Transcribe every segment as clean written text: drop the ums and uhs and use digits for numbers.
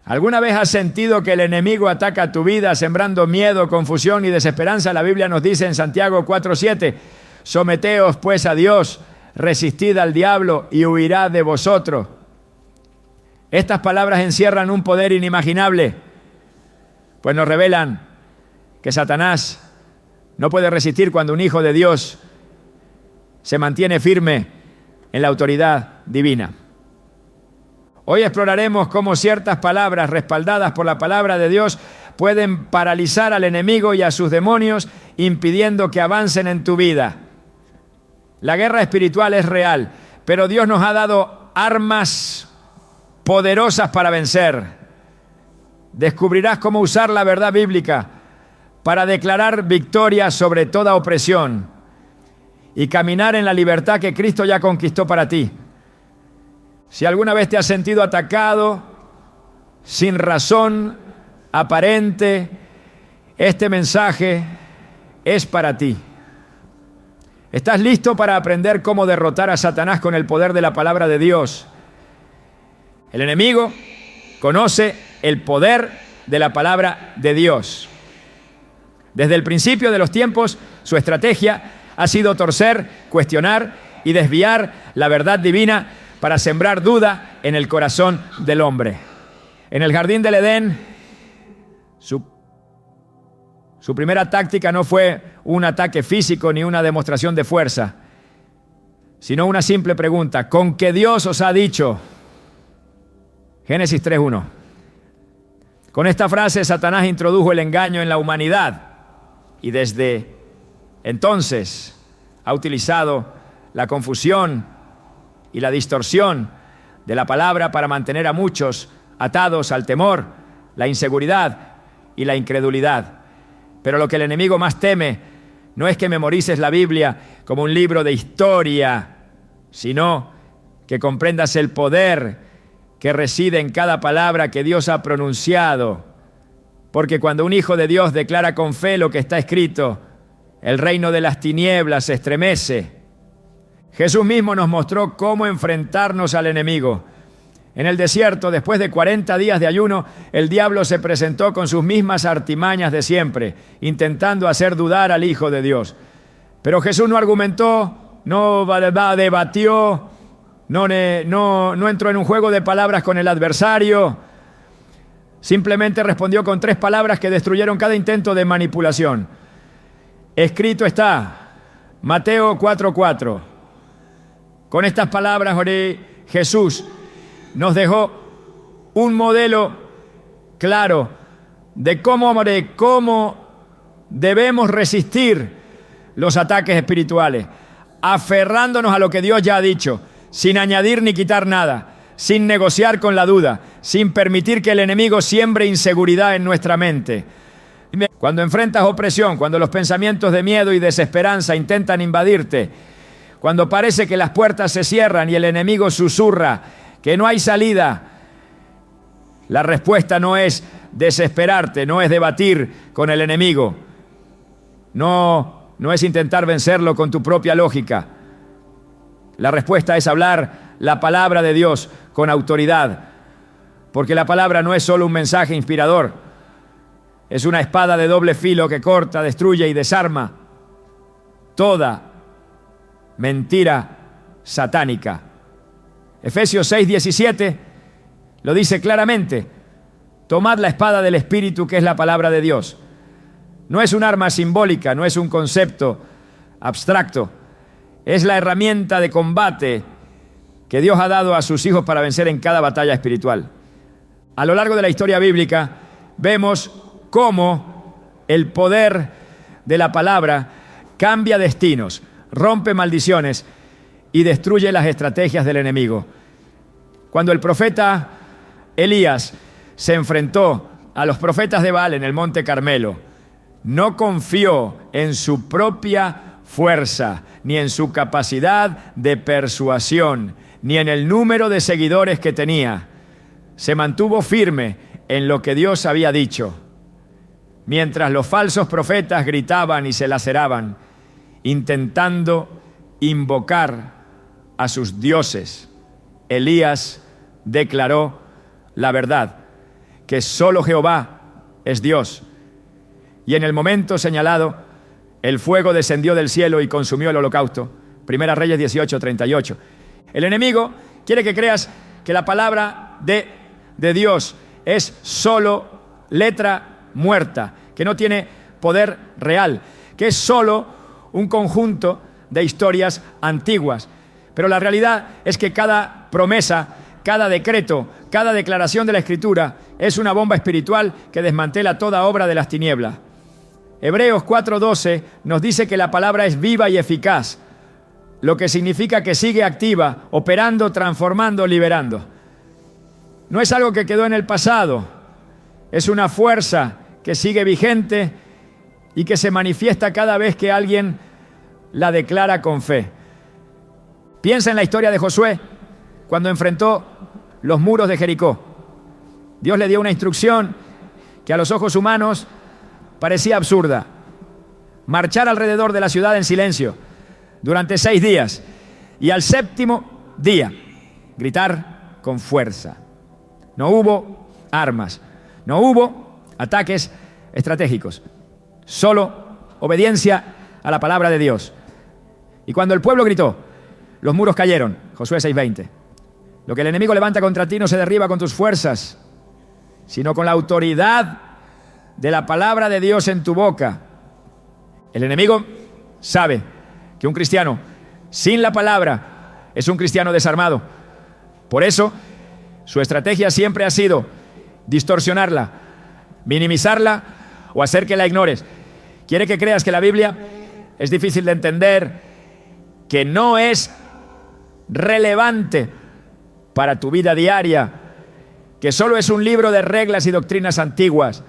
¿Alguna vez has sentido que el enemigo ataca tu vida sembrando miedo, confusión y desesperanza? La Biblia nos dice en Santiago 4:7, someteos pues a Dios, resistid al diablo y huirá de vosotros. Estas palabras encierran un poder inimaginable, pues nos revelan que Satanás no puede resistir cuando un hijo de Dios se mantiene firme en la autoridad divina. Hoy exploraremos cómo ciertas palabras respaldadas por la palabra de Dios pueden paralizar al enemigo y a sus demonios, impidiendo que avancen en tu vida. La guerra espiritual es real, pero Dios nos ha dado armas poderosas para vencer. Descubrirás cómo usar la verdad bíblica para declarar victoria sobre toda opresión y caminar en la libertad que Cristo ya conquistó para ti. Si alguna vez te has sentido atacado sin razón aparente, este mensaje es para ti. ¿Estás listo para aprender cómo derrotar a Satanás con el poder de la palabra de Dios? El enemigo conoce el poder de la palabra de Dios. Desde el principio de los tiempos, su estrategia ha sido torcer, cuestionar y desviar la verdad divina para sembrar duda en el corazón del hombre. En el jardín del Edén, su primera táctica no fue un ataque físico ni una demostración de fuerza, sino una simple pregunta: ¿con qué Dios os ha dicho? Génesis 3:1. Con esta frase Satanás introdujo el engaño en la humanidad y desde entonces ha utilizado la confusión y la distorsión de la palabra para mantener a muchos atados al temor, la inseguridad y la incredulidad. Pero lo que el enemigo más teme no es que memorices la Biblia como un libro de historia, sino que comprendas el poder que reside en cada palabra que Dios ha pronunciado. Porque cuando un hijo de Dios declara con fe lo que está escrito, el reino de las tinieblas se estremece. Jesús mismo nos mostró cómo enfrentarnos al enemigo. En el desierto, después de 40 días de ayuno, el diablo se presentó con sus mismas artimañas de siempre, intentando hacer dudar al Hijo de Dios. Pero Jesús no argumentó, no debatió, no entró en un juego de palabras con el adversario. Simplemente respondió con 3 palabras que destruyeron cada intento de manipulación. Escrito está, Mateo 4:4. Con estas palabras, Jesús nos dejó un modelo claro de cómo debemos resistir los ataques espirituales, aferrándonos a lo que Dios ya ha dicho, sin añadir ni quitar nada, sin negociar con la duda, sin permitir que el enemigo siembre inseguridad en nuestra mente. Cuando enfrentas opresión, cuando los pensamientos de miedo y desesperanza intentan invadirte, cuando parece que las puertas se cierran y el enemigo susurra que no hay salida, la respuesta no es desesperarte, no es debatir con el enemigo, no es intentar vencerlo con tu propia lógica. La respuesta es hablar la palabra de Dios con autoridad, porque la palabra no es solo un mensaje inspirador, es una espada de doble filo que corta, destruye y desarma toda mentira satánica. Efesios 6:17 lo dice claramente: tomad la espada del Espíritu, que es la palabra de Dios. No es un arma simbólica, no es un concepto abstracto, es la herramienta de combate que Dios ha dado a sus hijos para vencer en cada batalla espiritual. A lo largo de la historia bíblica vemos cómo el poder de la palabra cambia destinos, rompe maldiciones y destruye las estrategias del enemigo. Cuando el profeta Elías se enfrentó a los profetas de Baal en el Monte Carmelo, no confió en su propia fuerza, ni en su capacidad de persuasión, ni en el número de seguidores que tenía. Se mantuvo firme en lo que Dios había dicho. Mientras los falsos profetas gritaban y se laceraban, intentando invocar a sus dioses, Elías declaró la verdad, que solo Jehová es Dios. Y en el momento señalado, el fuego descendió del cielo y consumió el holocausto. Primera Reyes 18:38. El enemigo quiere que creas que la palabra de Dios es solo letra muerta, que no tiene poder real, que es solo un conjunto de historias antiguas. Pero la realidad es que cada promesa, cada decreto, cada declaración de la Escritura es una bomba espiritual que desmantela toda obra de las tinieblas. Hebreos 4:12 nos dice que la palabra es viva y eficaz, lo que significa que sigue activa, operando, transformando, liberando. No es algo que quedó en el pasado, es una fuerza que sigue vigente y que se manifiesta cada vez que alguien la declara con fe. Piensa en la historia de Josué cuando enfrentó los muros de Jericó. Dios le dio una instrucción que a los ojos humanos parecía absurda: marchar alrededor de la ciudad en silencio durante 6 días y al 7º día gritar con fuerza. No hubo armas, no hubo ataques estratégicos, solo obediencia a la palabra de Dios. Y cuando el pueblo gritó, los muros cayeron. Josué 6:20. Lo que el enemigo levanta contra ti no se derriba con tus fuerzas, sino con la autoridad de la palabra de Dios en tu boca. El enemigo sabe que un cristiano sin la palabra es un cristiano desarmado. Por eso, su estrategia siempre ha sido distorsionarla, minimizarla o hacer que la ignores. Quiere que creas que la Biblia es difícil de entender, que no es relevante para tu vida diaria, que solo es un libro de reglas y doctrinas antiguas.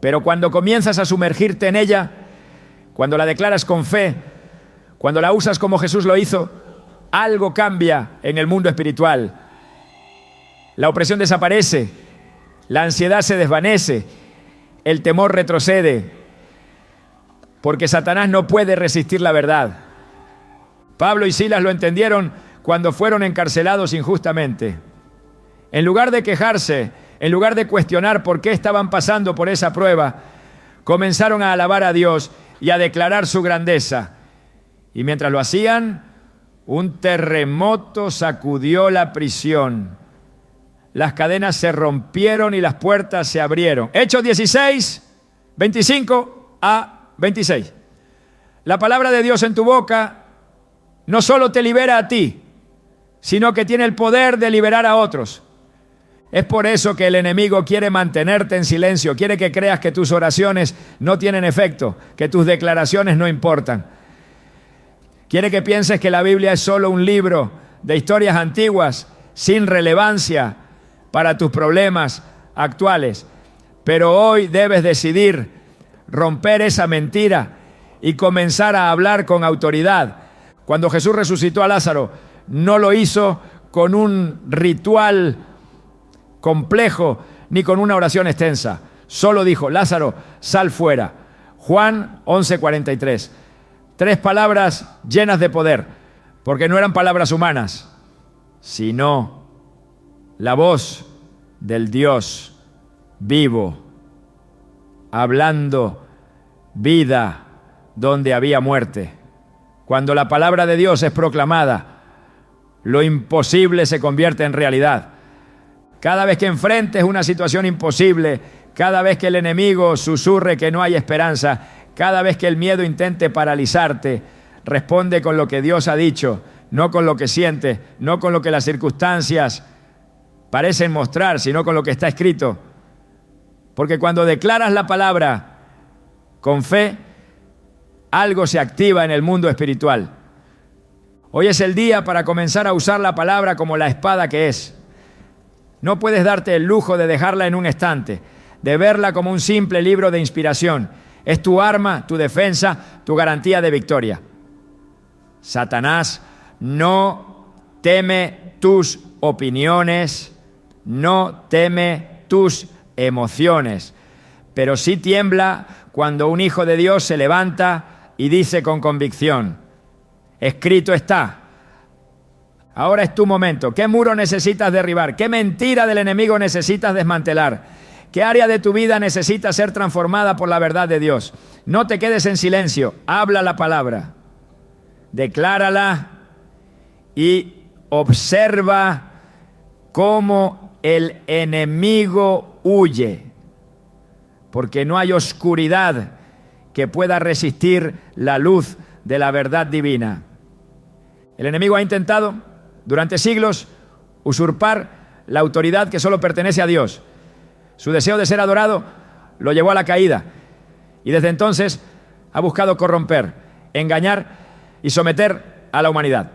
Pero cuando comienzas a sumergirte en ella, cuando la declaras con fe, cuando la usas como Jesús lo hizo, algo cambia en el mundo espiritual. La opresión desaparece, la ansiedad se desvanece, el temor retrocede, porque Satanás no puede resistir la verdad. Pablo y Silas lo entendieron cuando fueron encarcelados injustamente. En lugar de quejarse, en lugar de cuestionar por qué estaban pasando por esa prueba, comenzaron a alabar a Dios y a declarar su grandeza. Y mientras lo hacían, un terremoto sacudió la prisión. Las cadenas se rompieron y las puertas se abrieron. Hechos 16, 25 a 26. La palabra de Dios en tu boca no solo te libera a ti, sino que tiene el poder de liberar a otros. Es por eso que el enemigo quiere mantenerte en silencio, quiere que creas que tus oraciones no tienen efecto, que tus declaraciones no importan. Quiere que pienses que la Biblia es solo un libro de historias antiguas, sin relevancia para tus problemas actuales. Pero hoy debes decidir romper esa mentira y comenzar a hablar con autoridad. Cuando Jesús resucitó a Lázaro, no lo hizo con un ritual complejo ni con una oración extensa. Solo dijo: Lázaro, sal fuera. Juan 11:43. 3 palabras llenas de poder, porque no eran palabras humanas, sino la voz del Dios vivo, hablando vida donde había muerte. Cuando la palabra de Dios es proclamada, lo imposible se convierte en realidad. Cada vez que enfrentes una situación imposible, cada vez que el enemigo susurre que no hay esperanza, cada vez que el miedo intente paralizarte, responde con lo que Dios ha dicho, no con lo que sientes, no con lo que las circunstancias parecen mostrar, sino con lo que está escrito. Porque cuando declaras la palabra con fe, algo se activa en el mundo espiritual. Hoy es el día para comenzar a usar la palabra como la espada que es. No puedes darte el lujo de dejarla en un estante, de verla como un simple libro de inspiración. Es tu arma, tu defensa, tu garantía de victoria. Satanás no teme tus opiniones, no teme tus emociones, pero sí tiembla cuando un hijo de Dios se levanta y dice con convicción: escrito está, Ahora es tu momento. ¿Qué muro necesitas derribar? ¿Qué mentira del enemigo necesitas desmantelar? ¿Qué área de tu vida necesita ser transformada por la verdad de Dios? No te quedes en silencio. Habla la palabra. Declárala y observa cómo el enemigo huye. Porque no hay oscuridad que pueda resistir la luz de la verdad divina. El enemigo ha intentado durante siglos usurpar la autoridad que solo pertenece a Dios. Su deseo de ser adorado lo llevó a la caída y desde entonces ha buscado corromper, engañar y someter a la humanidad.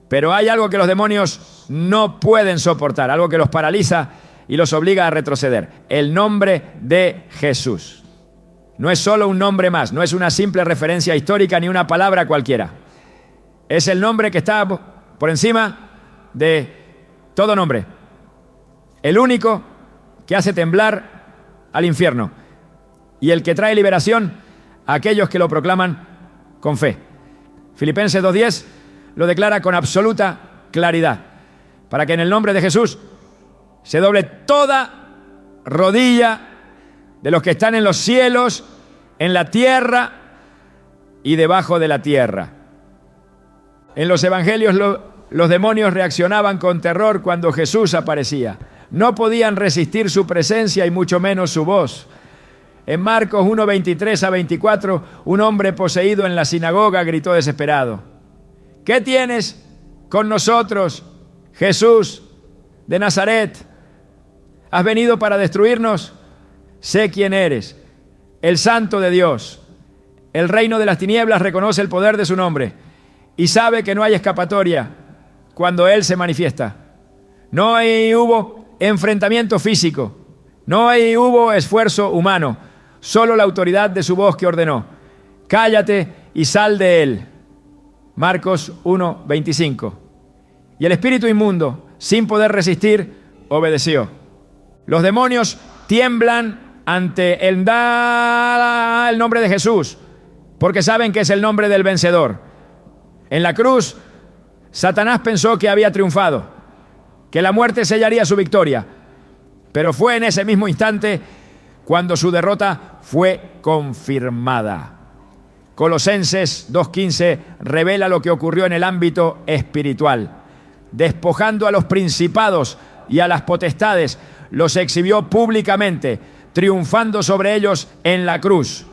Pero hay algo que los demonios no pueden soportar, algo que los paraliza y los obliga a retroceder: el nombre de Jesús. No es solo un nombre más, no es una simple referencia histórica ni una palabra cualquiera. Es el nombre que está por encima de todo nombre. El único que hace temblar al infierno y el que trae liberación a aquellos que lo proclaman con fe. Filipenses 2:10 lo declara con absoluta claridad, para que en el nombre de Jesús se doble toda rodilla de los que están en los cielos, en la tierra y debajo de la tierra. En los evangelios los demonios reaccionaban con terror cuando Jesús aparecía. No podían resistir su presencia y mucho menos su voz. En Marcos 1:23-24, un hombre poseído en la sinagoga gritó desesperado: ¿qué tienes con nosotros, Jesús de Nazaret? ¿Has venido para destruirnos? Sé quién eres, el Santo de Dios. El reino de las tinieblas reconoce el poder de su nombre y sabe que no hay escapatoria cuando Él se manifiesta. No hubo enfrentamiento físico, no hubo esfuerzo humano, solo la autoridad de su voz que ordenó: cállate y sal de él. Marcos 1:25. Y el espíritu inmundo, sin poder resistir, obedeció. Los demonios tiemblan ante el nombre de Jesús, porque saben que es el nombre del vencedor. En la cruz, Satanás pensó que había triunfado, que la muerte sellaría su victoria, pero fue en ese mismo instante cuando su derrota fue confirmada. Colosenses 2:15 revela lo que ocurrió en el ámbito espiritual. Despojando a los principados y a las potestades, los exhibió públicamente, triunfando sobre ellos en la cruz.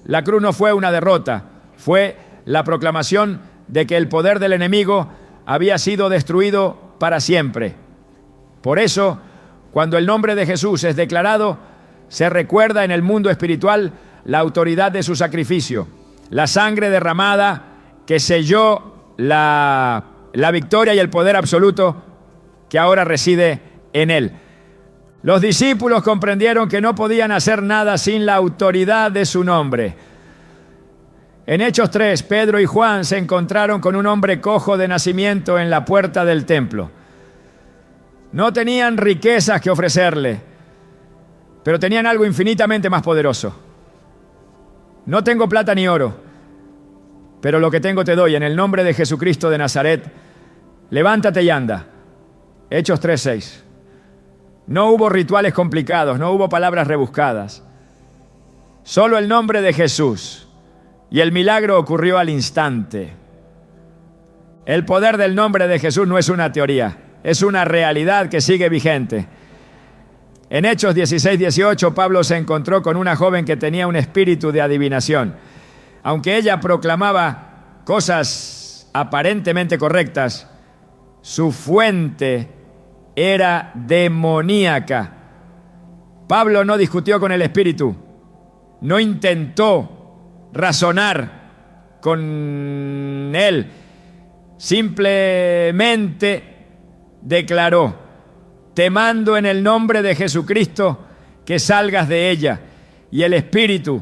La cruz no fue una derrota, fue la proclamación de que el poder del enemigo había sido destruido para siempre. Por eso, cuando el nombre de Jesús es declarado, se recuerda en el mundo espiritual la autoridad de su sacrificio, la sangre derramada que selló la victoria y el poder absoluto que ahora reside en él. Los discípulos comprendieron que no podían hacer nada sin la autoridad de su nombre. En Hechos 3, Pedro y Juan se encontraron con un hombre cojo de nacimiento en la puerta del templo. No tenían riquezas que ofrecerle, pero tenían algo infinitamente más poderoso. No tengo plata ni oro, pero lo que tengo te doy. En el nombre de Jesucristo de Nazaret, levántate y anda. Hechos 3:6. No hubo rituales complicados, no hubo palabras rebuscadas. Solo el nombre de Jesús. Y el milagro ocurrió al instante. El poder del nombre de Jesús no es una teoría, es una realidad que sigue vigente. En Hechos 16-18, Pablo se encontró con una joven que tenía un espíritu de adivinación. Aunque ella proclamaba cosas aparentemente correctas, su fuente era demoníaca. Pablo no discutió con el espíritu, no intentó razonar con él, simplemente declaró: te mando en el nombre de Jesucristo que salgas de ella. Y el espíritu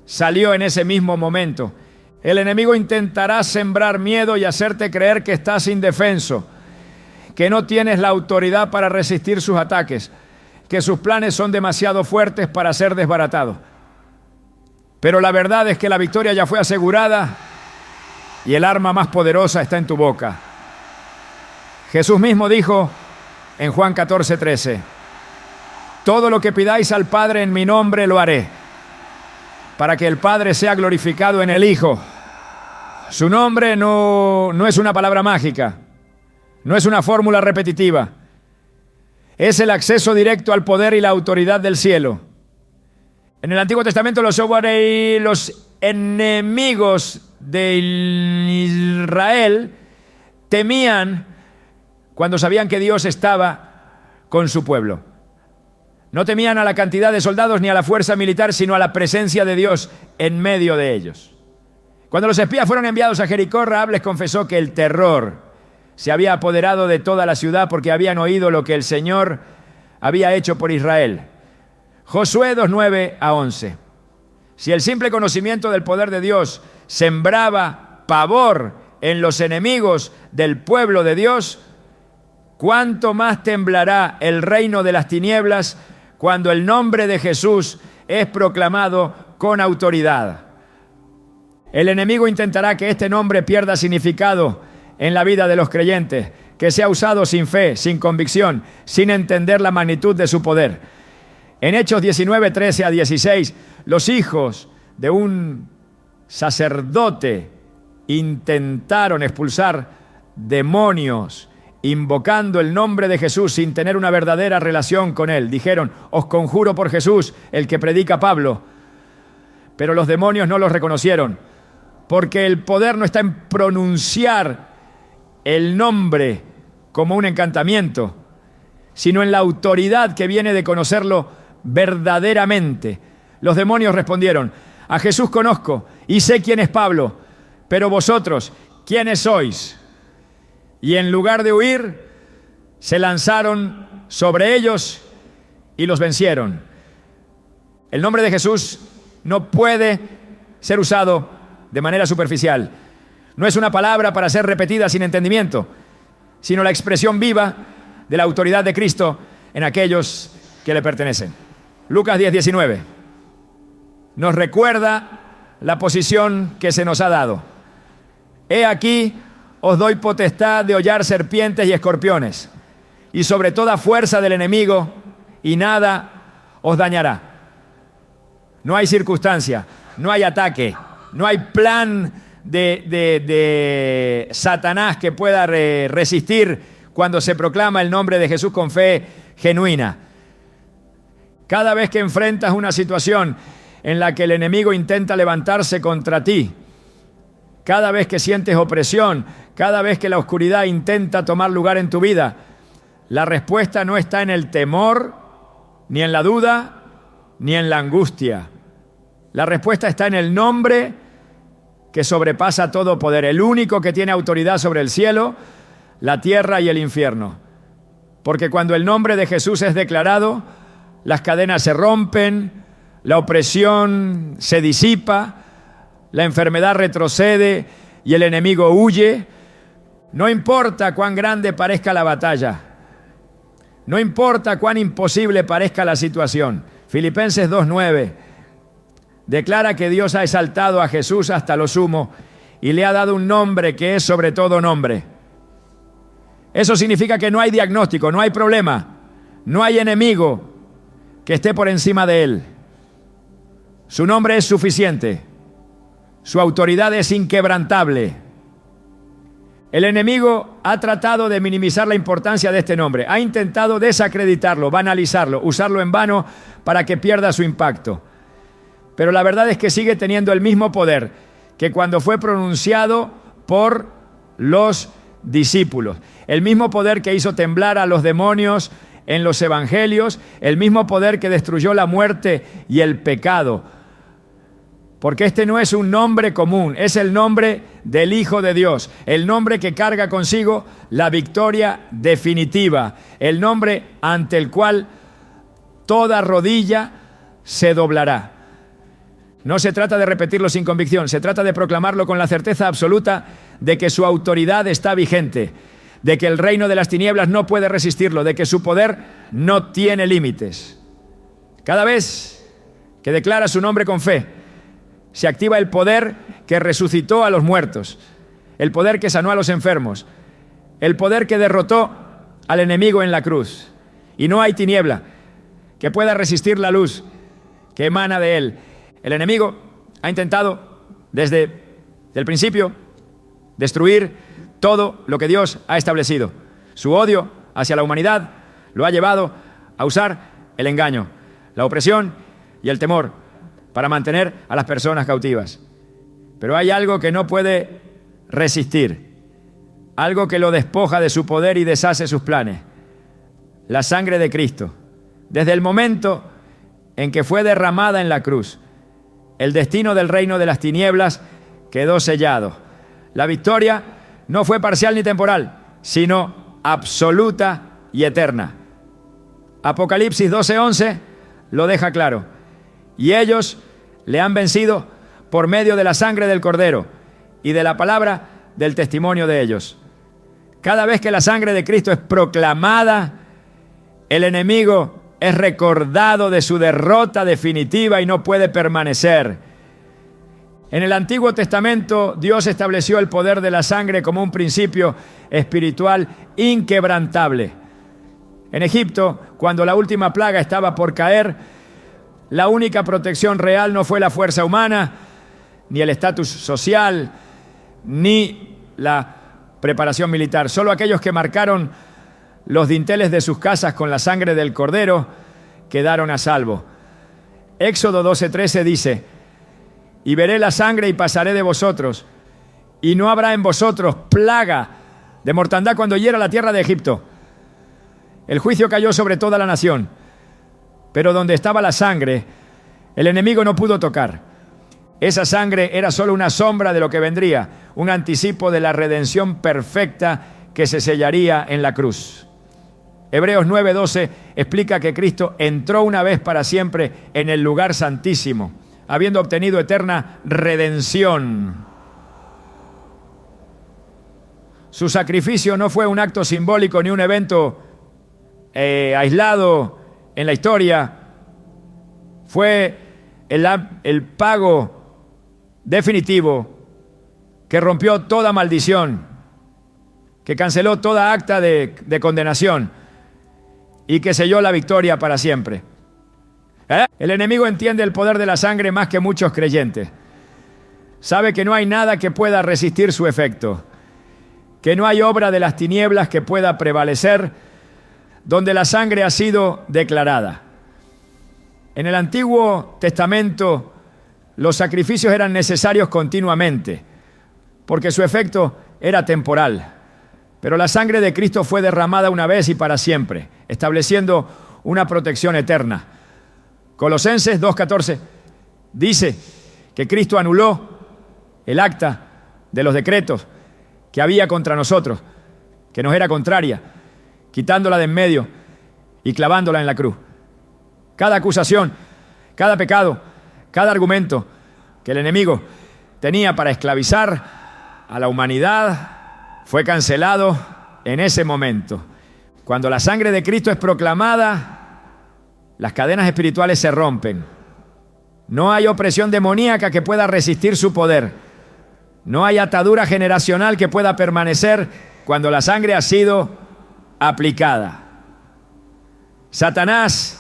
salió en ese mismo momento. El enemigo intentará sembrar miedo y hacerte creer que estás indefenso, que no tienes la autoridad para resistir sus ataques, que sus planes son demasiado fuertes para ser desbaratados. Pero la verdad es que la victoria ya fue asegurada y el arma más poderosa está en tu boca. Jesús mismo dijo en Juan 14:13, todo lo que pidáis al Padre en mi nombre lo haré, para que el Padre sea glorificado en el Hijo. Su nombre no es una palabra mágica, no es una fórmula repetitiva. Es el acceso directo al poder y la autoridad del cielo. En el Antiguo Testamento los enemigos de Israel temían cuando sabían que Dios estaba con su pueblo. No temían a la cantidad de soldados ni a la fuerza militar, sino a la presencia de Dios en medio de ellos. Cuando los espías fueron enviados a Jericó, Rahab les confesó que el terror se había apoderado de toda la ciudad porque habían oído lo que el Señor había hecho por Israel. Josué 2:9-11. Si el simple conocimiento del poder de Dios sembraba pavor en los enemigos del pueblo de Dios, ¿cuánto más temblará el reino de las tinieblas cuando el nombre de Jesús es proclamado con autoridad? El enemigo intentará que este nombre pierda significado en la vida de los creyentes, que sea usado sin fe, sin convicción, sin entender la magnitud de su poder. En Hechos 19:13-16, los hijos de un sacerdote intentaron expulsar demonios invocando el nombre de Jesús sin tener una verdadera relación con él. Dijeron, os conjuro por Jesús, el que predica Pablo. Pero los demonios no los reconocieron, porque el poder no está en pronunciar el nombre como un encantamiento, sino en la autoridad que viene de conocerlo verdaderamente. Los demonios respondieron, a Jesús conozco y sé quién es Pablo, pero vosotros, ¿quiénes sois? Y en lugar de huir, se lanzaron sobre ellos y los vencieron. El nombre de Jesús no puede ser usado de manera superficial. No es una palabra para ser repetida sin entendimiento, sino la expresión viva de la autoridad de Cristo en aquellos que le pertenecen. Lucas 10:19 nos recuerda la posición que se nos ha dado. He aquí, os doy potestad de hollar serpientes y escorpiones, y sobre toda fuerza del enemigo, y nada os dañará. No hay circunstancia, no hay ataque, no hay plan de Satanás que pueda resistir cuando se proclama el nombre de Jesús con fe genuina. Cada vez que enfrentas una situación en la que el enemigo intenta levantarse contra ti, cada vez que sientes opresión, cada vez que la oscuridad intenta tomar lugar en tu vida, la respuesta no está en el temor, ni en la duda, ni en la angustia. La respuesta está en el nombre que sobrepasa todo poder, el único que tiene autoridad sobre el cielo, la tierra y el infierno. Porque cuando el nombre de Jesús es declarado, las cadenas se rompen, la opresión se disipa, la enfermedad retrocede y el enemigo huye. No importa cuán grande parezca la batalla, no importa cuán imposible parezca la situación. Filipenses 2:9 declara que Dios ha exaltado a Jesús hasta lo sumo y le ha dado un nombre que es sobre todo nombre. Eso significa que no hay diagnóstico, no hay problema, no hay enemigo que esté por encima de él. Su nombre es suficiente, su autoridad es inquebrantable. El enemigo ha tratado de minimizar la importancia de este nombre, ha intentado desacreditarlo, banalizarlo, usarlo en vano para que pierda su impacto. Pero la verdad es que sigue teniendo el mismo poder que cuando fue pronunciado por los discípulos. El mismo poder que hizo temblar a los demonios en los evangelios, el mismo poder que destruyó la muerte y el pecado. Porque este no es un nombre común, es el nombre del Hijo de Dios, el nombre que carga consigo la victoria definitiva, el nombre ante el cual toda rodilla se doblará. No se trata de repetirlo sin convicción, se trata de proclamarlo con la certeza absoluta de que su autoridad está vigente, de que el reino de las tinieblas no puede resistirlo, de que su poder no tiene límites. Cada vez que declara su nombre con fe, se activa el poder que resucitó a los muertos, el poder que sanó a los enfermos, el poder que derrotó al enemigo en la cruz. Y no hay tiniebla que pueda resistir la luz que emana de él. El enemigo ha intentado desde el principio destruir todo lo que Dios ha establecido. Su odio hacia la humanidad lo ha llevado a usar el engaño, la opresión y el temor para mantener a las personas cautivas. Pero hay algo que no puede resistir, algo que lo despoja de su poder y deshace sus planes: la sangre de Cristo. Desde el momento en que fue derramada en la cruz, el destino del reino de las tinieblas quedó sellado. La victoria no fue parcial ni temporal, sino absoluta y eterna. Apocalipsis 12:11 lo deja claro. Y ellos le han vencido por medio de la sangre del Cordero y de la palabra del testimonio de ellos. Cada vez que la sangre de Cristo es proclamada, el enemigo es recordado de su derrota definitiva y no puede permanecer. En el Antiguo Testamento, Dios estableció el poder de la sangre como un principio espiritual inquebrantable. En Egipto, cuando la última plaga estaba por caer, la única protección real no fue la fuerza humana, ni el estatus social, ni la preparación militar. Solo aquellos que marcaron los dinteles de sus casas con la sangre del Cordero quedaron a salvo. Éxodo 12:13 dice: y veré la sangre y pasaré de vosotros, y no habrá en vosotros plaga de mortandad cuando hiera la tierra de Egipto. El juicio cayó sobre toda la nación, pero donde estaba la sangre, el enemigo no pudo tocar. Esa sangre era solo una sombra de lo que vendría, un anticipo de la redención perfecta que se sellaría en la cruz. Hebreos 9:12 explica que Cristo entró una vez para siempre en el lugar santísimo, habiendo obtenido eterna redención. Su sacrificio no fue un acto simbólico ni un evento aislado en la historia. Fue el pago definitivo que rompió toda maldición, que canceló toda acta de condenación y que selló la victoria para siempre. El enemigo entiende el poder de la sangre más que muchos creyentes. Sabe que no hay nada que pueda resistir su efecto, que no hay obra de las tinieblas que pueda prevalecer donde la sangre ha sido declarada. En el Antiguo Testamento, los sacrificios eran necesarios continuamente, porque su efecto era temporal. Pero la sangre de Cristo fue derramada una vez y para siempre, estableciendo una protección eterna. Colosenses 2:14 dice que Cristo anuló el acta de los decretos que había contra nosotros, que nos era contraria, quitándola de en medio y clavándola en la cruz. Cada acusación, cada pecado, cada argumento que el enemigo tenía para esclavizar a la humanidad fue cancelado en ese momento. Cuando la sangre de Cristo es proclamada, las cadenas espirituales se rompen. No hay opresión demoníaca que pueda resistir su poder. No hay atadura generacional que pueda permanecer cuando la sangre ha sido aplicada. Satanás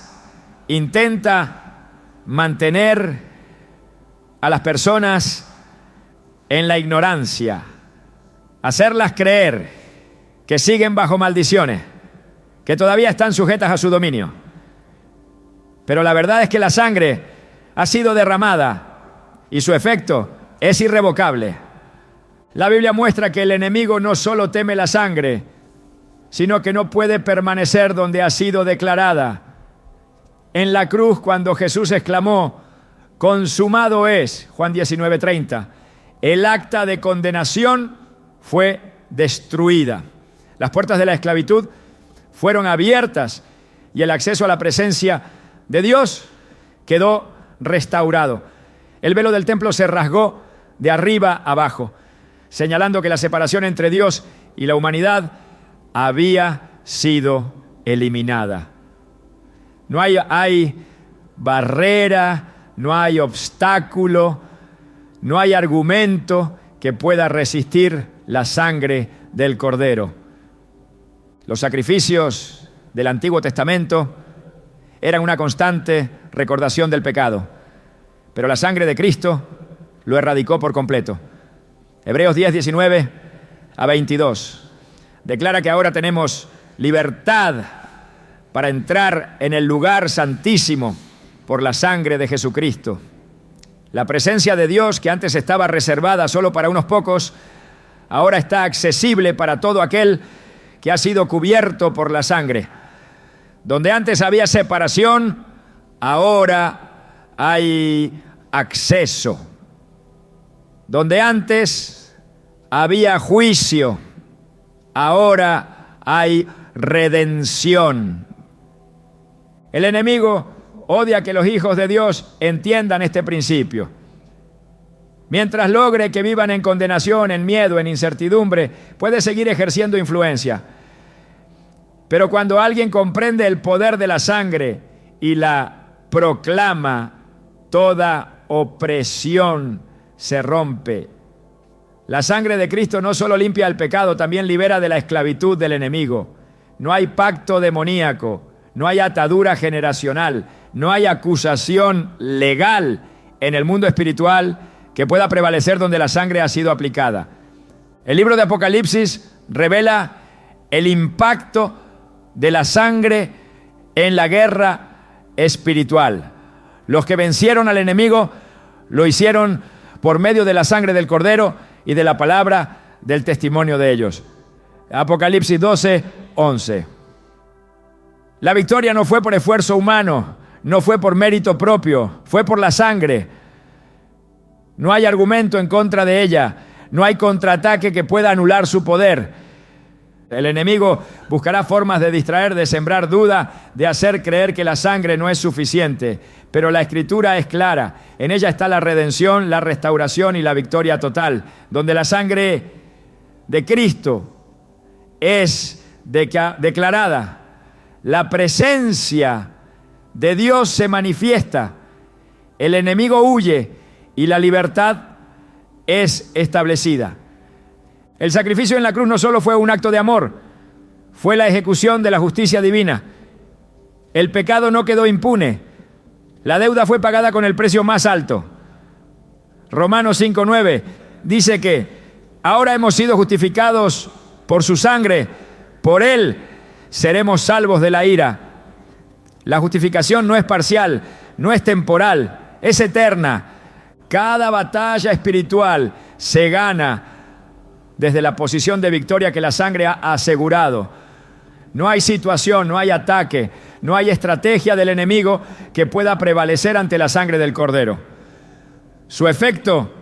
intenta mantener a las personas en la ignorancia, hacerlas creer que siguen bajo maldiciones, que todavía están sujetas a su dominio. Pero la verdad es que la sangre ha sido derramada y su efecto es irrevocable. La Biblia muestra que el enemigo no solo teme la sangre, sino que no puede permanecer donde ha sido declarada. En la cruz, cuando Jesús exclamó: consumado es, Juan 19:30, el acta de condenación fue destruida. Las puertas de la esclavitud fueron abiertas y el acceso a la presencia de Dios quedó restaurado. El velo del templo se rasgó de arriba abajo, señalando que la separación entre Dios y la humanidad había sido eliminada. No hay barrera, no hay obstáculo, no hay argumento que pueda resistir la sangre del Cordero. Los sacrificios del Antiguo Testamento eran una constante recordación del pecado, pero la sangre de Cristo lo erradicó por completo. Hebreos 10, 19 a 22 declara que ahora tenemos libertad para entrar en el lugar santísimo por la sangre de Jesucristo. La presencia de Dios, que antes estaba reservada solo para unos pocos, ahora está accesible para todo aquel que ha sido cubierto por la sangre. Donde antes había separación, ahora hay acceso. Donde antes había juicio, ahora hay redención. El enemigo odia que los hijos de Dios entiendan este principio. Mientras logre que vivan en condenación, en miedo, en incertidumbre, puede seguir ejerciendo influencia. Pero cuando alguien comprende el poder de la sangre y la proclama, toda opresión se rompe. La sangre de Cristo no solo limpia el pecado, también libera de la esclavitud del enemigo. No hay pacto demoníaco, no hay atadura generacional, no hay acusación legal en el mundo espiritual que pueda prevalecer donde la sangre ha sido aplicada. El libro de Apocalipsis revela el impacto de la sangre en la guerra espiritual. Los que vencieron al enemigo lo hicieron por medio de la sangre del Cordero y de la palabra del testimonio de ellos. Apocalipsis 12, 11. La victoria no fue por esfuerzo humano, no fue por mérito propio, fue por la sangre. No hay argumento en contra de ella, no hay contraataque que pueda anular su poder. El enemigo buscará formas de distraer, de sembrar duda, de hacer creer que la sangre no es suficiente. Pero la Escritura es clara. En ella está la redención, la restauración y la victoria total. Donde la sangre de Cristo es declarada, la presencia de Dios se manifiesta, el enemigo huye y la libertad es establecida. El sacrificio en la cruz no solo fue un acto de amor, fue la ejecución de la justicia divina. El pecado no quedó impune. La deuda fue pagada con el precio más alto. Romanos 5:9 dice que ahora hemos sido justificados por su sangre, por él seremos salvos de la ira. La justificación no es parcial, no es temporal, es eterna. Cada batalla espiritual se gana desde la posición de victoria que la sangre ha asegurado. No hay situación, no hay ataque, no hay estrategia del enemigo que pueda prevalecer ante la sangre del Cordero. Su efecto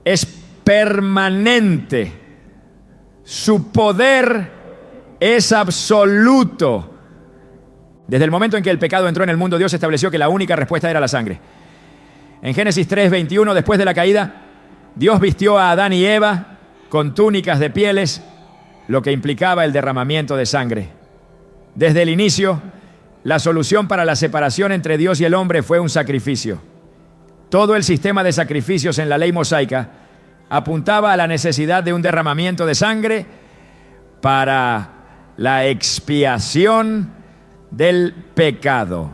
es permanente. Su poder es absoluto. Desde el momento en que el pecado entró en el mundo, Dios estableció que la única respuesta era la sangre. En Génesis 3:21, después de la caída, Dios vistió a Adán y Eva con túnicas de pieles, lo que implicaba el derramamiento de sangre. Desde el inicio, la solución para la separación entre Dios y el hombre fue un sacrificio. Todo el sistema de sacrificios en la ley mosaica apuntaba a la necesidad de un derramamiento de sangre para la expiación del pecado.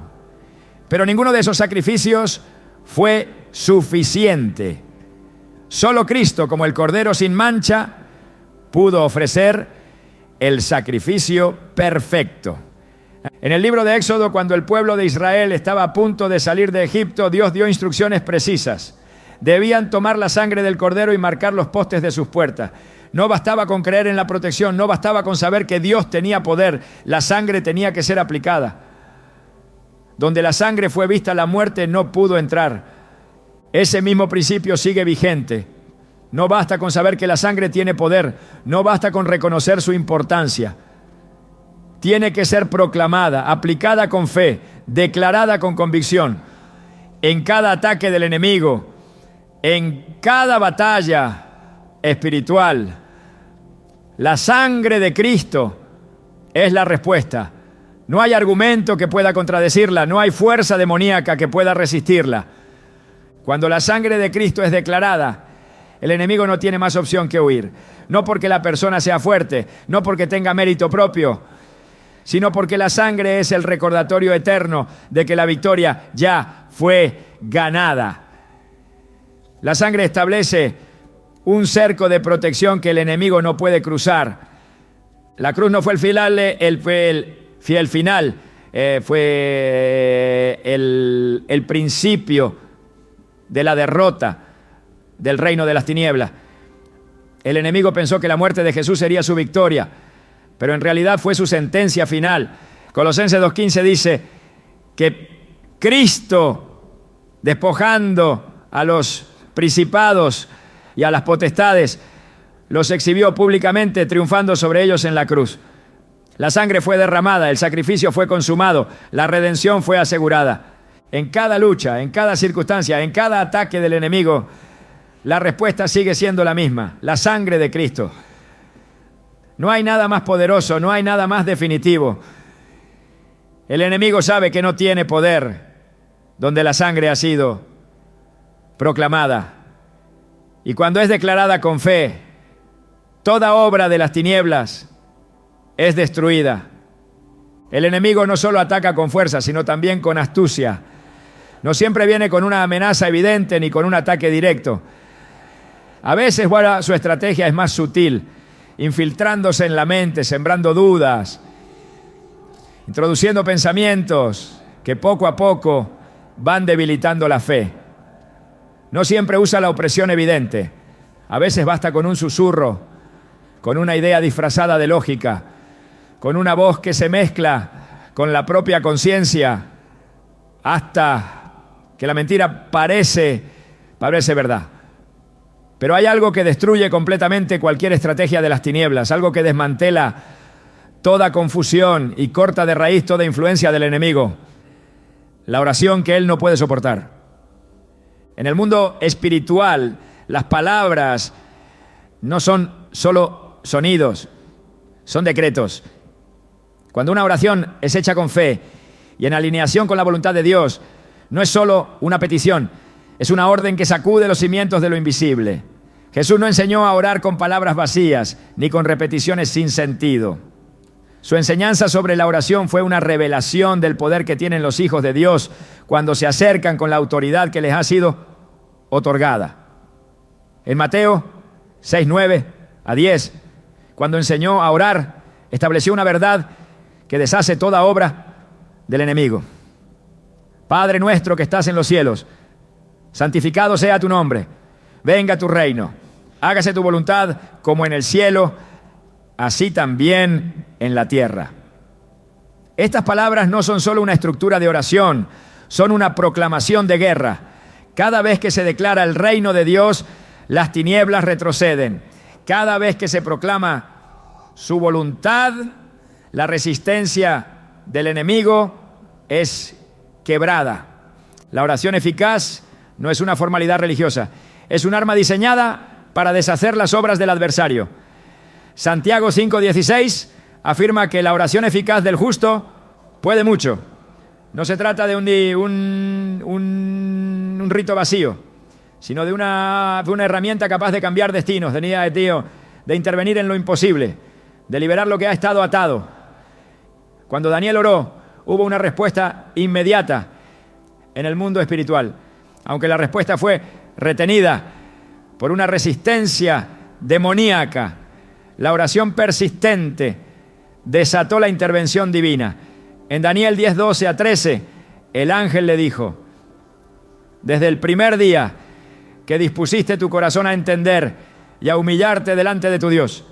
Pero ninguno de esos sacrificios fue suficiente. Solo Cristo, como el Cordero sin mancha, pudo ofrecer el sacrificio perfecto. En el libro de Éxodo, cuando el pueblo de Israel estaba a punto de salir de Egipto, Dios dio instrucciones precisas. Debían tomar la sangre del Cordero y marcar los postes de sus puertas. No bastaba con creer en la protección, no bastaba con saber que Dios tenía poder. La sangre tenía que ser aplicada. Donde la sangre fue vista, la muerte no pudo entrar. Ese mismo principio sigue vigente. No basta con saber que la sangre tiene poder, no basta con reconocer su importancia. Tiene que ser proclamada, aplicada con fe, declarada con convicción. En cada ataque del enemigo, en cada batalla espiritual, la sangre de Cristo es la respuesta. No hay argumento que pueda contradecirla, no hay fuerza demoníaca que pueda resistirla. Cuando la sangre de Cristo es declarada, el enemigo no tiene más opción que huir. No porque la persona sea fuerte, no porque tenga mérito propio, sino porque la sangre es el recordatorio eterno de que la victoria ya fue ganada. La sangre establece un cerco de protección que el enemigo no puede cruzar. La cruz no fue el final, fue el principio de la derrota del reino de las tinieblas. El enemigo pensó que la muerte de Jesús sería su victoria, pero en realidad fue su sentencia final. Colosenses 2:15 dice que Cristo, despojando a los principados y a las potestades, los exhibió públicamente, triunfando sobre ellos en la cruz. La sangre fue derramada, el sacrificio fue consumado, la redención fue asegurada. En cada lucha, en cada circunstancia, en cada ataque del enemigo, la respuesta sigue siendo la misma: la sangre de Cristo. No hay nada más poderoso, no hay nada más definitivo. El enemigo sabe que no tiene poder donde la sangre ha sido proclamada. Y cuando es declarada con fe, toda obra de las tinieblas es destruida. El enemigo no solo ataca con fuerza, sino también con astucia. No siempre viene con una amenaza evidente ni con un ataque directo. A veces, bueno, su estrategia es más sutil, infiltrándose en la mente, sembrando dudas, introduciendo pensamientos que poco a poco van debilitando la fe. No siempre usa la opresión evidente. A veces basta con un susurro, con una idea disfrazada de lógica, con una voz que se mezcla con la propia conciencia, hasta que la mentira parece verdad. Pero hay algo que destruye completamente cualquier estrategia de las tinieblas, algo que desmantela toda confusión y corta de raíz toda influencia del enemigo: la oración que él no puede soportar. En el mundo espiritual, las palabras no son solo sonidos, son decretos. Cuando una oración es hecha con fe y en alineación con la voluntad de Dios, no es solo una petición, es una orden que sacude los cimientos de lo invisible. Jesús no enseñó a orar con palabras vacías ni con repeticiones sin sentido. Su enseñanza sobre la oración fue una revelación del poder que tienen los hijos de Dios cuando se acercan con la autoridad que les ha sido otorgada. En Mateo 6:9-10, cuando enseñó a orar, estableció una verdad que deshace toda obra del enemigo. Padre nuestro que estás en los cielos, santificado sea tu nombre, venga tu reino, hágase tu voluntad como en el cielo, así también en la tierra. Estas palabras no son solo una estructura de oración, son una proclamación de guerra. Cada vez que se declara el reino de Dios, las tinieblas retroceden. Cada vez que se proclama su voluntad, la resistencia del enemigo es quebrada. La oración eficaz no es una formalidad religiosa, es un arma diseñada para deshacer las obras del adversario. Santiago 5:16 afirma que la oración eficaz del justo puede mucho. No se trata de un rito vacío, sino de una herramienta capaz de cambiar destinos, de intervenir en lo imposible, de liberar lo que ha estado atado. Cuando Daniel oró, hubo una respuesta inmediata en el mundo espiritual, aunque la respuesta fue retenida por una resistencia demoníaca. La oración persistente desató la intervención divina. En Daniel 10:12-13, el ángel le dijo: desde el primer día que dispusiste tu corazón a entender y a humillarte delante de tu Dios,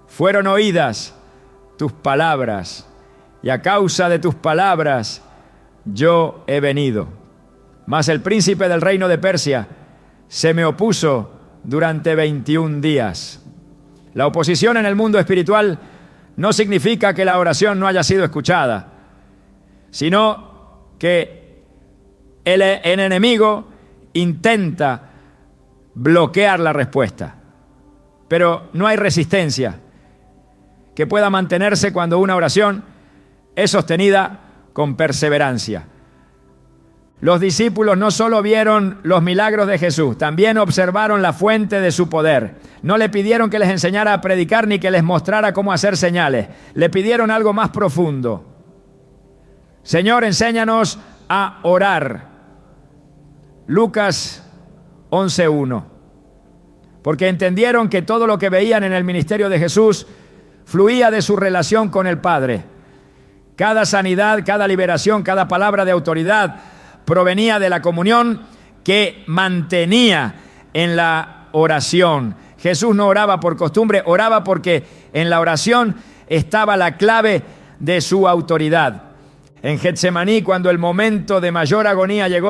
fueron oídas tus palabras, y a causa de tus palabras yo he venido. Mas el príncipe del reino de Persia se me opuso durante 21 días. La oposición en el mundo espiritual no significa que la oración no haya sido escuchada, sino que el enemigo intenta bloquear la respuesta. Pero no hay resistencia que pueda mantenerse cuando una oración es sostenida con perseverancia. Los discípulos no solo vieron los milagros de Jesús, también observaron la fuente de su poder. No le pidieron que les enseñara a predicar ni que les mostrara cómo hacer señales. Le pidieron algo más profundo. Señor, enséñanos a orar. Lucas 11:1. Porque entendieron que todo lo que veían en el ministerio de Jesús fluía de su relación con el Padre. Cada sanidad, cada liberación, cada palabra de autoridad provenía de la comunión que mantenía en la oración. Jesús no oraba por costumbre, oraba porque en la oración estaba la clave de su autoridad. En Getsemaní, cuando el momento de mayor agonía llegó,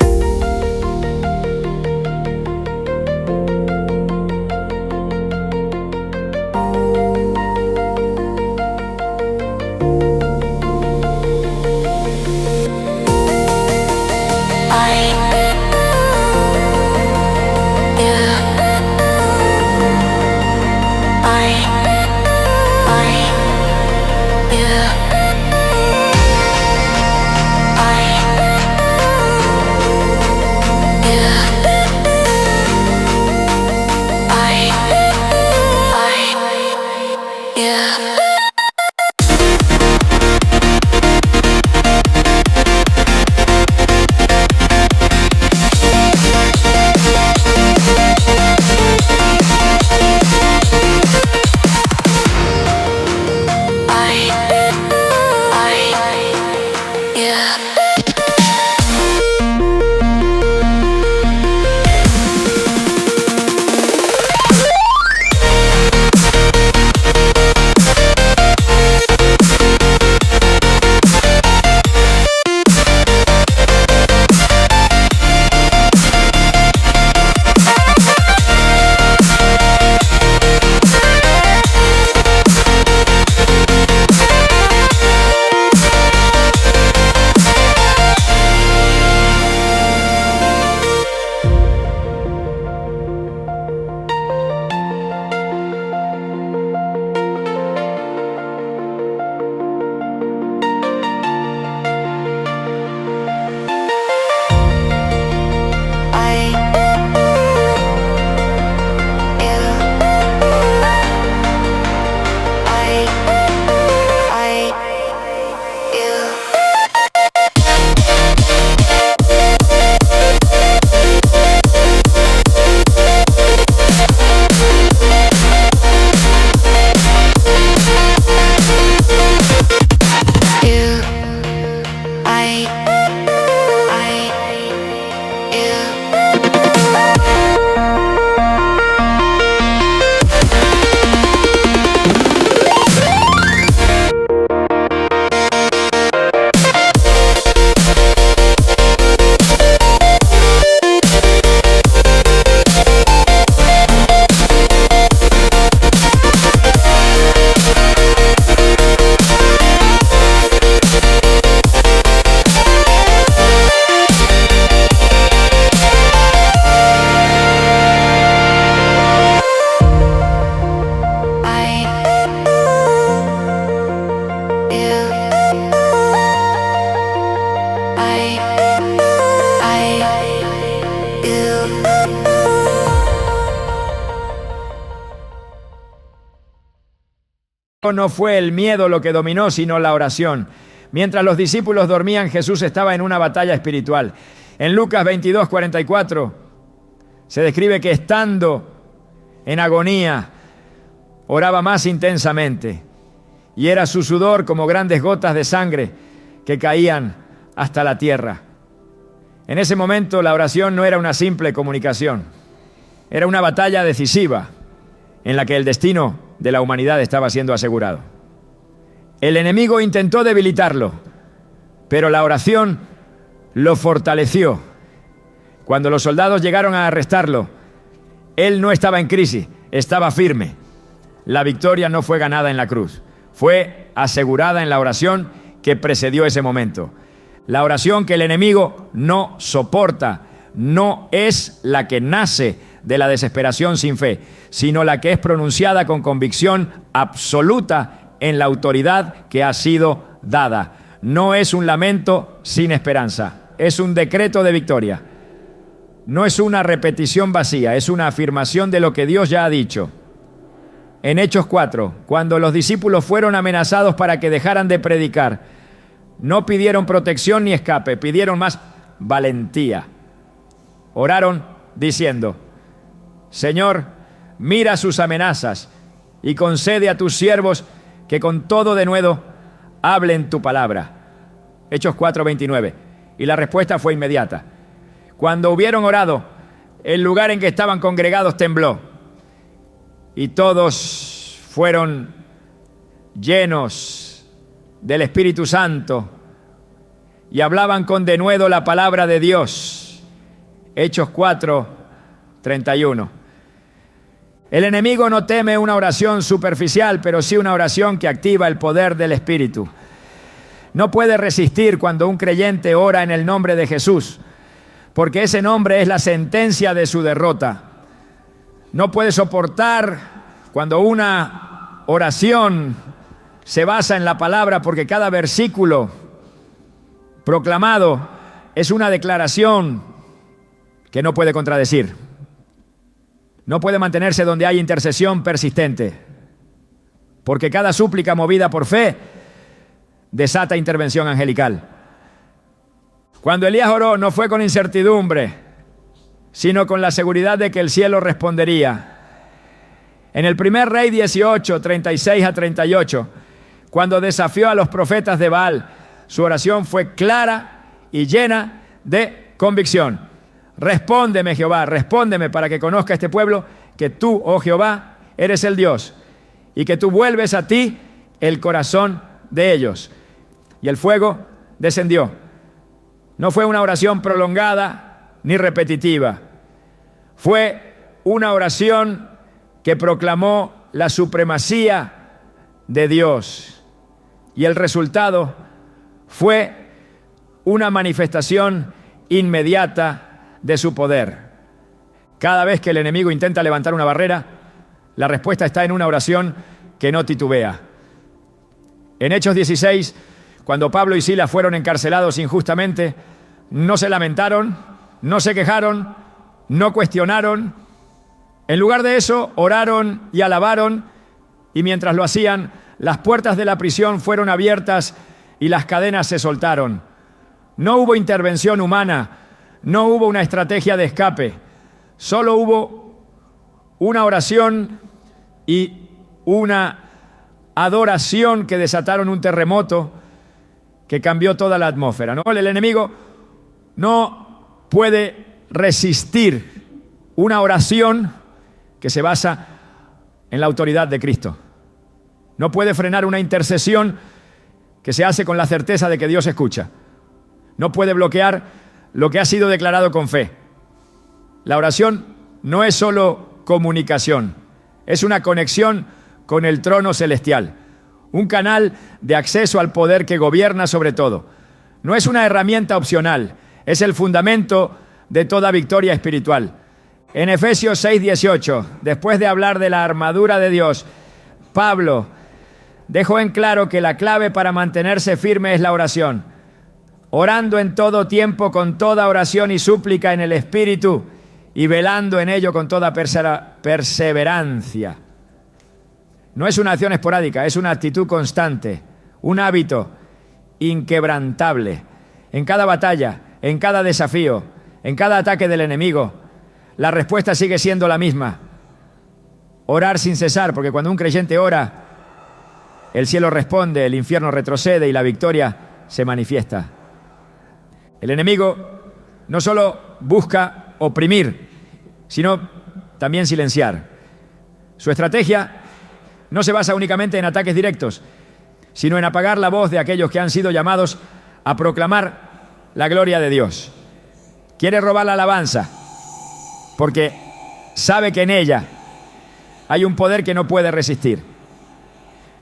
no fue el miedo lo que dominó, sino la oración. Mientras los discípulos dormían, Jesús estaba en una batalla espiritual. En Lucas 22:44 se describe que estando en agonía, oraba más intensamente, y era su sudor como grandes gotas de sangre que caían hasta la tierra. En ese momento la oración no era una simple comunicación, era una batalla decisiva en la que el destino de la humanidad estaba siendo asegurado. El enemigo intentó debilitarlo, pero la oración lo fortaleció. Cuando los soldados llegaron a arrestarlo, él no estaba en crisis, estaba firme. La victoria no fue ganada en la cruz, fue asegurada en la oración que precedió ese momento. La oración que el enemigo no soporta no es la que nace de la desesperación sin fe, sino la que es pronunciada con convicción absoluta en la autoridad que ha sido dada. No es un lamento sin esperanza. es un decreto de victoria. No es una repetición vacía, es una afirmación de lo que Dios ya ha dicho. En Hechos 4, cuando los discípulos fueron amenazados para que dejaran de predicar, no pidieron protección ni escape, pidieron más valentía. Oraron diciendo: Señor, mira sus amenazas y concede a tus siervos que con todo denuedo hablen tu palabra. Hechos 4:29. Y la respuesta fue inmediata. Cuando hubieron orado, el lugar en que estaban congregados tembló y todos fueron llenos del Espíritu Santo y hablaban con denuedo la palabra de Dios. Hechos 4:31. El enemigo no teme una oración superficial, pero sí una oración que activa el poder del Espíritu. No puede resistir cuando un creyente ora en el nombre de Jesús, porque ese nombre es la sentencia de su derrota. No puede soportar cuando una oración se basa en la palabra, porque cada versículo proclamado es una declaración que no puede contradecir. No puede mantenerse donde hay intercesión persistente, porque cada súplica movida por fe desata intervención angelical. Cuando Elías oró, no fue con incertidumbre, sino con la seguridad de que el cielo respondería. En el primer Rey 18, 36 a 38, cuando desafió a los profetas de Baal, su oración fue clara y llena de convicción. Respóndeme, Jehová, respóndeme para que conozca este pueblo que tú, oh Jehová, eres el Dios y que tú vuelves a ti el corazón de ellos. Y el fuego descendió. No fue una oración prolongada ni repetitiva. Fue una oración que proclamó la supremacía de Dios. Y el resultado fue una manifestación inmediata de su poder. Cada vez que el enemigo intenta levantar una barrera, la respuesta está en una oración que no titubea. En Hechos 16, cuando Pablo y Silas fueron encarcelados injustamente, no se lamentaron, no se quejaron, no cuestionaron. En lugar de eso, oraron y alabaron, y mientras lo hacían, las puertas de la prisión fueron abiertas y las cadenas se soltaron. No hubo intervención humana, no hubo una estrategia de escape, solo hubo una oración y una adoración que desataron un terremoto que cambió toda la atmósfera, ¿no? El enemigo no puede resistir una oración que se basa en la autoridad de Cristo. No puede frenar una intercesión que se hace con la certeza de que Dios escucha. No puede bloquear lo que ha sido declarado con fe. La oración no es solo comunicación, es una conexión con el trono celestial, un canal de acceso al poder que gobierna sobre todo. No es una herramienta opcional, es el fundamento de toda victoria espiritual. En Efesios 6:18, después de hablar de la armadura de Dios, Pablo dejó en claro que la clave para mantenerse firme es la oración. Orando en todo tiempo con toda oración y súplica en el Espíritu y velando en ello con toda perseverancia. No es una acción esporádica, es una actitud constante, un hábito inquebrantable. En cada batalla, en cada desafío, en cada ataque del enemigo, la respuesta sigue siendo la misma. Orar sin cesar, porque cuando un creyente ora, el cielo responde, el infierno retrocede y la victoria se manifiesta. El enemigo no solo busca oprimir, sino también silenciar. Su estrategia no se basa únicamente en ataques directos, sino en apagar la voz de aquellos que han sido llamados a proclamar la gloria de Dios. Quiere robar la alabanza, porque sabe que en ella hay un poder que no puede resistir.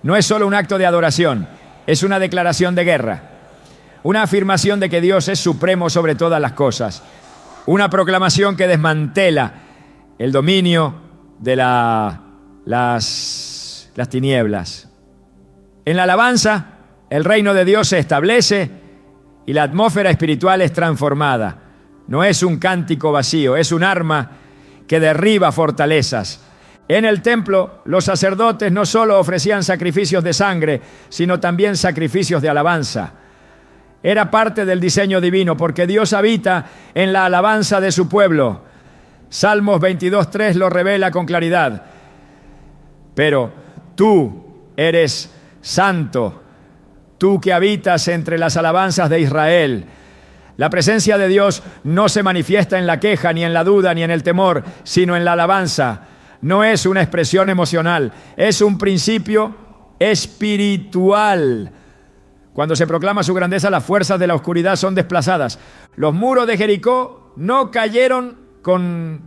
No es solo un acto de adoración, es una declaración de guerra, una afirmación de que Dios es supremo sobre todas las cosas, una proclamación que desmantela el dominio de las tinieblas. En la alabanza, el reino de Dios se establece y la atmósfera espiritual es transformada. No es un cántico vacío, es un arma que derriba fortalezas. En el templo, los sacerdotes no solo ofrecían sacrificios de sangre, sino también sacrificios de alabanza. Era parte del diseño divino, porque Dios habita en la alabanza de su pueblo. Salmos 22:3 lo revela con claridad. Pero tú eres santo, tú que habitas entre las alabanzas de Israel. La presencia de Dios no se manifiesta en la queja, ni en la duda, ni en el temor, sino en la alabanza. No es una expresión emocional, es un principio espiritual. Cuando se proclama su grandeza, las fuerzas de la oscuridad son desplazadas. Los muros de Jericó no cayeron con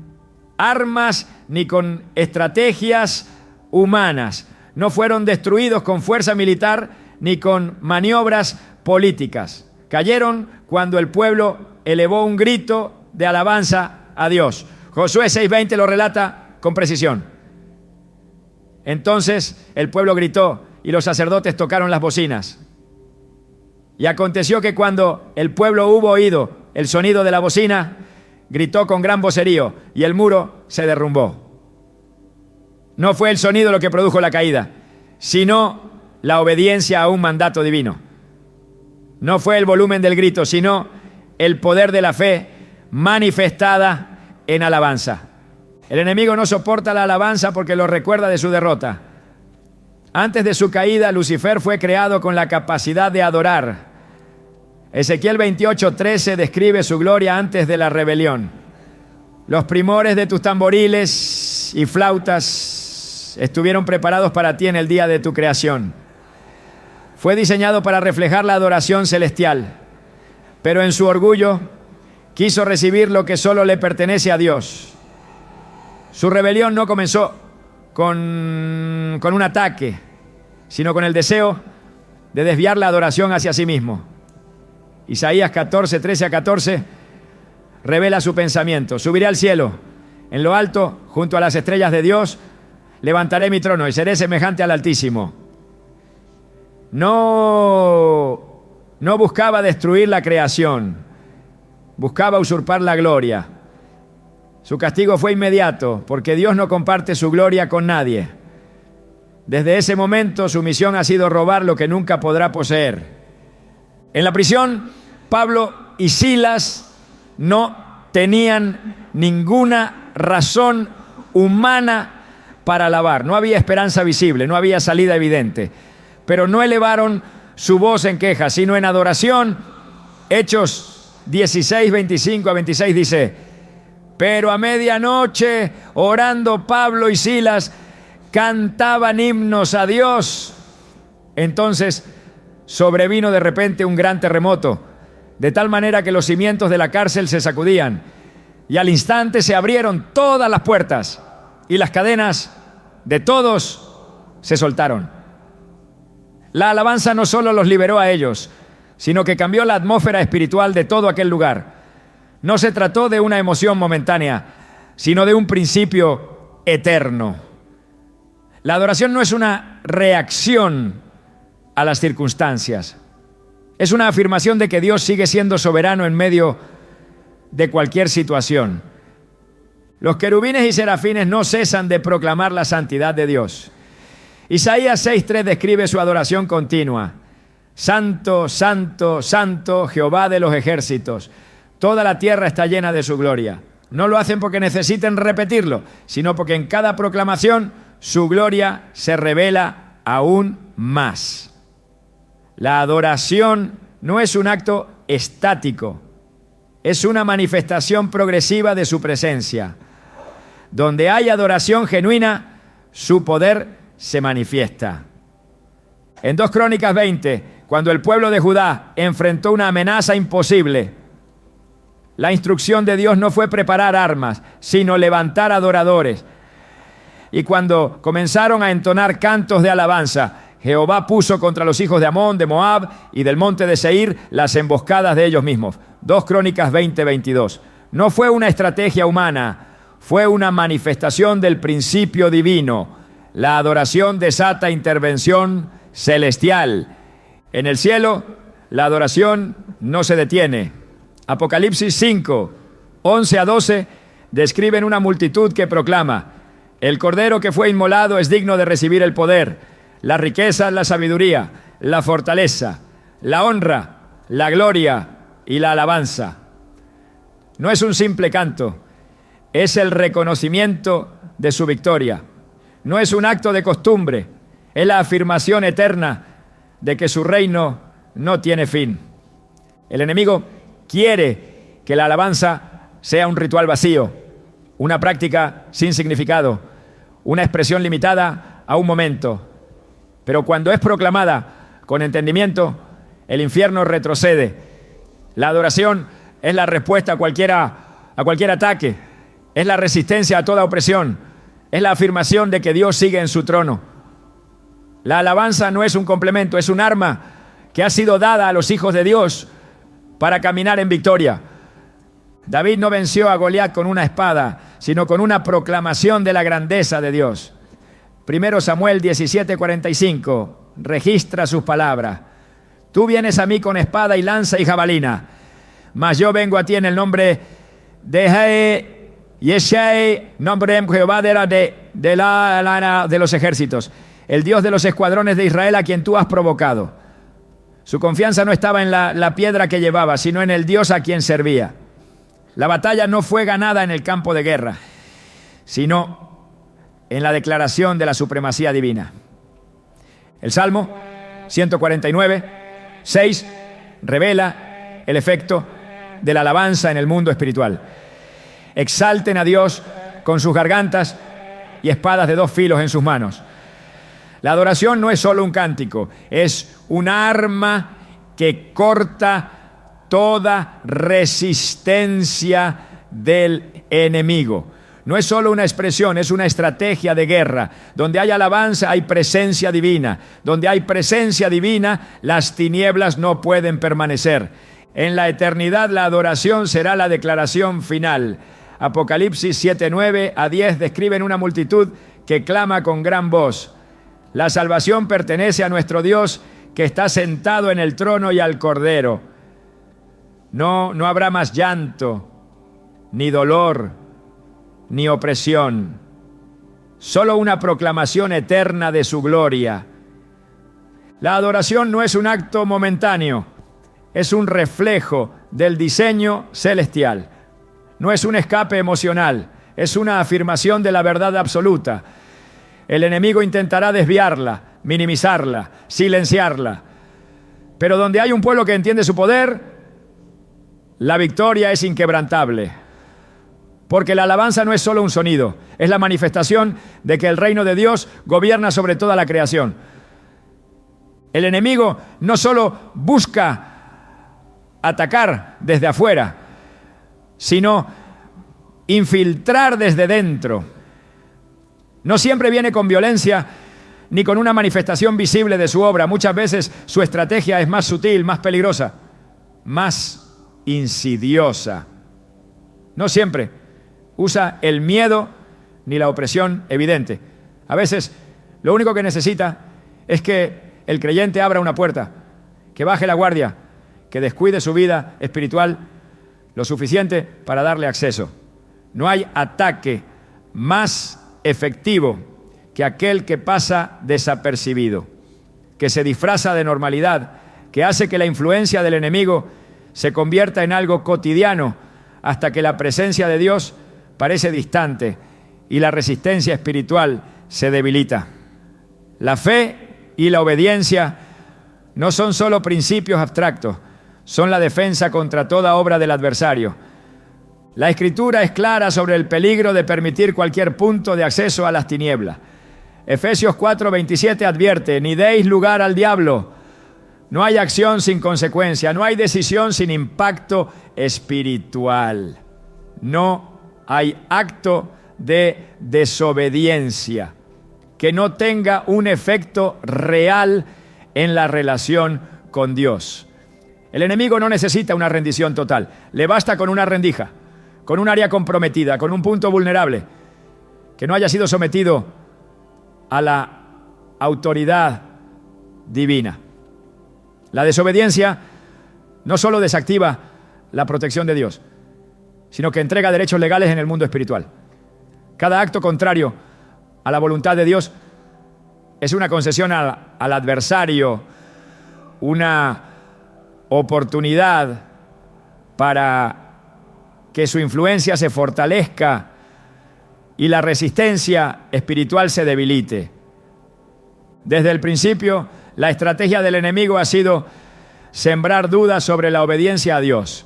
armas ni con estrategias humanas. No fueron destruidos con fuerza militar ni con maniobras políticas. Cayeron cuando el pueblo elevó un grito de alabanza a Dios. Josué 6:20 lo relata con precisión. Entonces el pueblo gritó y los sacerdotes tocaron las bocinas. Y aconteció que cuando el pueblo hubo oído el sonido de la bocina, gritó con gran vocerío y el muro se derrumbó. No fue el sonido lo que produjo la caída, sino la obediencia a un mandato divino. No fue el volumen del grito, sino el poder de la fe manifestada en alabanza. El enemigo no soporta la alabanza porque lo recuerda de su derrota. Antes de su caída, Lucifer fue creado con la capacidad de adorar. Ezequiel 28:13 describe su gloria antes de la rebelión. Los primores de tus tamboriles y flautas estuvieron preparados para ti en el día de tu creación. Fue diseñado para reflejar la adoración celestial, pero en su orgullo quiso recibir lo que solo le pertenece a Dios. Su rebelión no comenzó con un ataque, sino con el deseo de desviar la adoración hacia sí mismo. Isaías 14:13-14 revela su pensamiento. Subiré al cielo, en lo alto, junto a las estrellas de Dios, levantaré mi trono y seré semejante al Altísimo. No buscaba destruir la creación, buscaba usurpar la gloria. Su castigo fue inmediato, porque Dios no comparte su gloria con nadie. Desde ese momento su misión ha sido robar lo que nunca podrá poseer. En la prisión, Pablo y Silas no tenían ninguna razón humana para alabar. No había esperanza visible, no había salida evidente. Pero no elevaron su voz en queja, sino en adoración. Hechos 16:25-26 dice: pero a medianoche, orando Pablo y Silas, cantaban himnos a Dios. Entonces sobrevino de repente un gran terremoto, de tal manera que los cimientos de la cárcel se sacudían, y al instante se abrieron todas las puertas, y las cadenas de todos se soltaron. La alabanza no solo los liberó a ellos, sino que cambió la atmósfera espiritual de todo aquel lugar. No se trató de una emoción momentánea, sino de un principio eterno. La adoración no es una reacción a las circunstancias. Es una afirmación de que Dios sigue siendo soberano en medio de cualquier situación. Los querubines y serafines no cesan de proclamar la santidad de Dios. Isaías 6:3 describe su adoración continua. Santo, santo, santo, Jehová de los ejércitos. Toda la tierra está llena de su gloria. No lo hacen porque necesiten repetirlo, sino porque en cada proclamación su gloria se revela aún más. La adoración no es un acto estático, es una manifestación progresiva de su presencia. Donde hay adoración genuina, su poder se manifiesta. En 2 Crónicas 20, cuando el pueblo de Judá enfrentó una amenaza imposible, la instrucción de Dios no fue preparar armas, sino levantar adoradores. Y cuando comenzaron a entonar cantos de alabanza, Jehová puso contra los hijos de Amón, de Moab y del monte de Seir las emboscadas de ellos mismos. 2 Crónicas 20:22. No fue una estrategia humana, fue una manifestación del principio divino. La adoración desata intervención celestial. En el cielo, La adoración no se detiene. Apocalipsis 5, 11 a 12 describen una multitud que proclama: el Cordero que fue inmolado es digno de recibir el poder, la riqueza, la sabiduría, la fortaleza, la honra, la gloria y la alabanza. No es un simple canto, es el reconocimiento de su victoria. No es un acto de costumbre, es la afirmación eterna de que su reino no tiene fin. El enemigo quiere que la alabanza sea un ritual vacío, una práctica sin significado, una expresión limitada a un momento. Pero cuando es proclamada con entendimiento, el infierno retrocede. La adoración es la respuesta a cualquier ataque, es la resistencia a toda opresión, es la afirmación de que Dios sigue en su trono. La alabanza no es un complemento, es un arma que ha sido dada a los hijos de Dios para caminar en victoria. David no venció a Goliat con una espada, sino con una proclamación de la grandeza de Dios. 1 Samuel 17:45 registra sus palabras. Tú vienes a mí con espada y lanza y jabalina, mas yo vengo a ti en el nombre de Yeshai, nombre de Jehová de los ejércitos, el Dios de los escuadrones de Israel, a quien tú has provocado. Su confianza no estaba en la piedra que llevaba, sino en el Dios a quien servía. La batalla no fue ganada en el campo de guerra, sino en la declaración de la supremacía divina. El Salmo 149, 6 revela el efecto de la alabanza en el mundo espiritual. Exalten a Dios con sus gargantas y espadas de dos filos en sus manos. La adoración no es solo un cántico, es un arma que corta toda resistencia del enemigo. No es solo una expresión, es una estrategia de guerra. Donde hay alabanza hay presencia divina. Donde hay presencia divina, las tinieblas no pueden permanecer. En la eternidad la adoración será la declaración final. Apocalipsis 7, 9 a 10 describen una multitud que clama con gran voz. La salvación pertenece a nuestro Dios, que está sentado en el trono, y al Cordero. No habrá más llanto, ni dolor, ni opresión. Solo una proclamación eterna de su gloria. La adoración no es un acto momentáneo, es un reflejo del diseño celestial. No es un escape emocional, es una afirmación de la verdad absoluta. El enemigo intentará desviarla, minimizarla, silenciarla. Pero donde hay un pueblo que entiende su poder, la victoria es inquebrantable. Porque la alabanza no es solo un sonido, es la manifestación de que el reino de Dios gobierna sobre toda la creación. El enemigo no solo busca atacar desde afuera, sino infiltrar desde dentro. No siempre viene con violencia ni con una manifestación visible de su obra. Muchas veces su estrategia es más sutil, más peligrosa, más insidiosa. No siempre usa el miedo ni la opresión evidente. A veces lo único que necesita es que el creyente abra una puerta, que baje la guardia, que descuide su vida espiritual lo suficiente para darle acceso. No hay ataque más efectivo que aquel que pasa desapercibido, que se disfraza de normalidad, que hace que la influencia del enemigo se convierta en algo cotidiano hasta que la presencia de Dios parece distante y la resistencia espiritual se debilita. La fe y la obediencia no son solo principios abstractos, son la defensa contra toda obra del adversario. La Escritura es clara sobre el peligro de permitir cualquier punto de acceso a las tinieblas. Efesios 4:27 advierte: ni deis lugar al diablo. No hay acción sin consecuencia, no hay decisión sin impacto espiritual. No hay acto de desobediencia que no tenga un efecto real en la relación con Dios. El enemigo no necesita una rendición total, le basta con una rendija, con un área comprometida, con un punto vulnerable, que no haya sido sometido a la autoridad divina. La desobediencia no solo desactiva la protección de Dios, sino que entrega derechos legales en el mundo espiritual. Cada acto contrario a la voluntad de Dios es una concesión al adversario, una oportunidad para que su influencia se fortalezca y la resistencia espiritual se debilite. Desde el principio, la estrategia del enemigo ha sido sembrar dudas sobre la obediencia a Dios.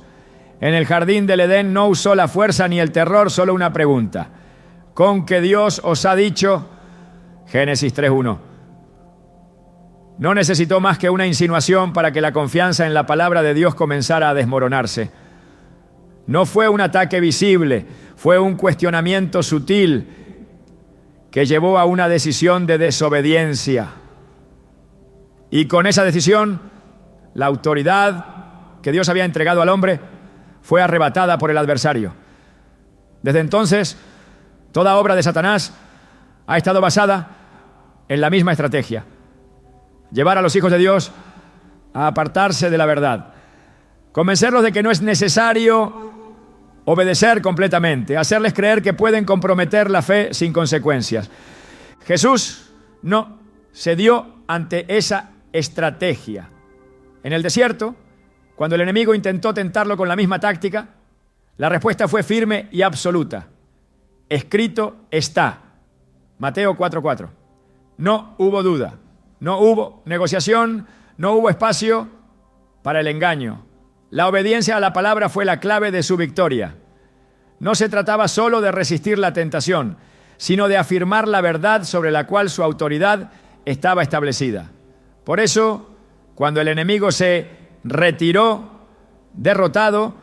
En el jardín del Edén no usó la fuerza ni el terror, solo una pregunta: ¿con que Dios os ha dicho? Génesis 3:1. No necesitó más que una insinuación para que la confianza en la palabra de Dios comenzara a desmoronarse. No fue un ataque visible, fue un cuestionamiento sutil que llevó a una decisión de desobediencia. Y con esa decisión, la autoridad que Dios había entregado al hombre fue arrebatada por el adversario. Desde entonces, toda obra de Satanás ha estado basada en la misma estrategia: llevar a los hijos de Dios a apartarse de la verdad, convencerlos de que no es necesario obedecer completamente, hacerles creer que pueden comprometer la fe sin consecuencias. Jesús no cedió ante esa estrategia. En el desierto, cuando el enemigo intentó tentarlo con la misma táctica, la respuesta fue firme y absoluta: escrito está. Mateo 4:4. No hubo duda, no hubo negociación, no hubo espacio para el engaño. La obediencia a la palabra fue la clave de su victoria. No se trataba solo de resistir la tentación, sino de afirmar la verdad sobre la cual su autoridad estaba establecida. Por eso, cuando el enemigo se retiró derrotado,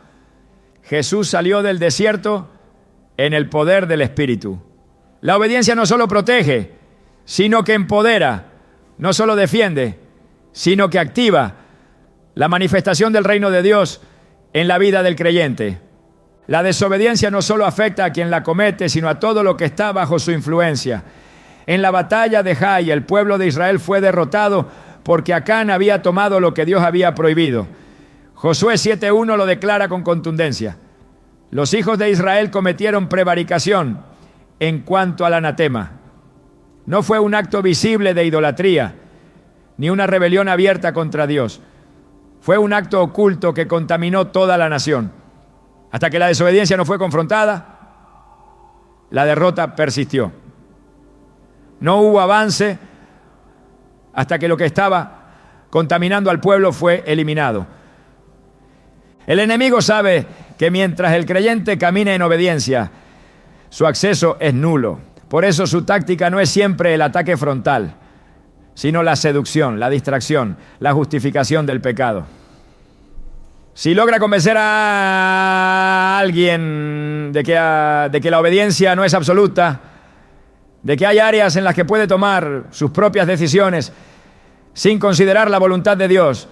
Jesús salió del desierto en el poder del Espíritu. La obediencia no solo protege, sino que empodera, no solo defiende, sino que activa la manifestación del reino de Dios en la vida del creyente. La desobediencia no solo afecta a quien la comete, sino a todo lo que está bajo su influencia. En la batalla de Jai, el pueblo de Israel fue derrotado porque Acán había tomado lo que Dios había prohibido. Josué 7:1 lo declara con contundencia: los hijos de Israel cometieron prevaricación en cuanto al anatema. No fue un acto visible de idolatría, ni una rebelión abierta contra Dios. Fue un acto oculto que contaminó toda la nación. Hasta que la desobediencia no fue confrontada, la derrota persistió. No hubo avance hasta que lo que estaba contaminando al pueblo fue eliminado. El enemigo sabe que mientras el creyente camina en obediencia, su acceso es nulo. Por eso su táctica no es siempre el ataque frontal, sino la seducción, la distracción, la justificación del pecado. Si logra convencer a alguien de que la obediencia no es absoluta, de que hay áreas en las que puede tomar sus propias decisiones sin considerar la voluntad de Dios,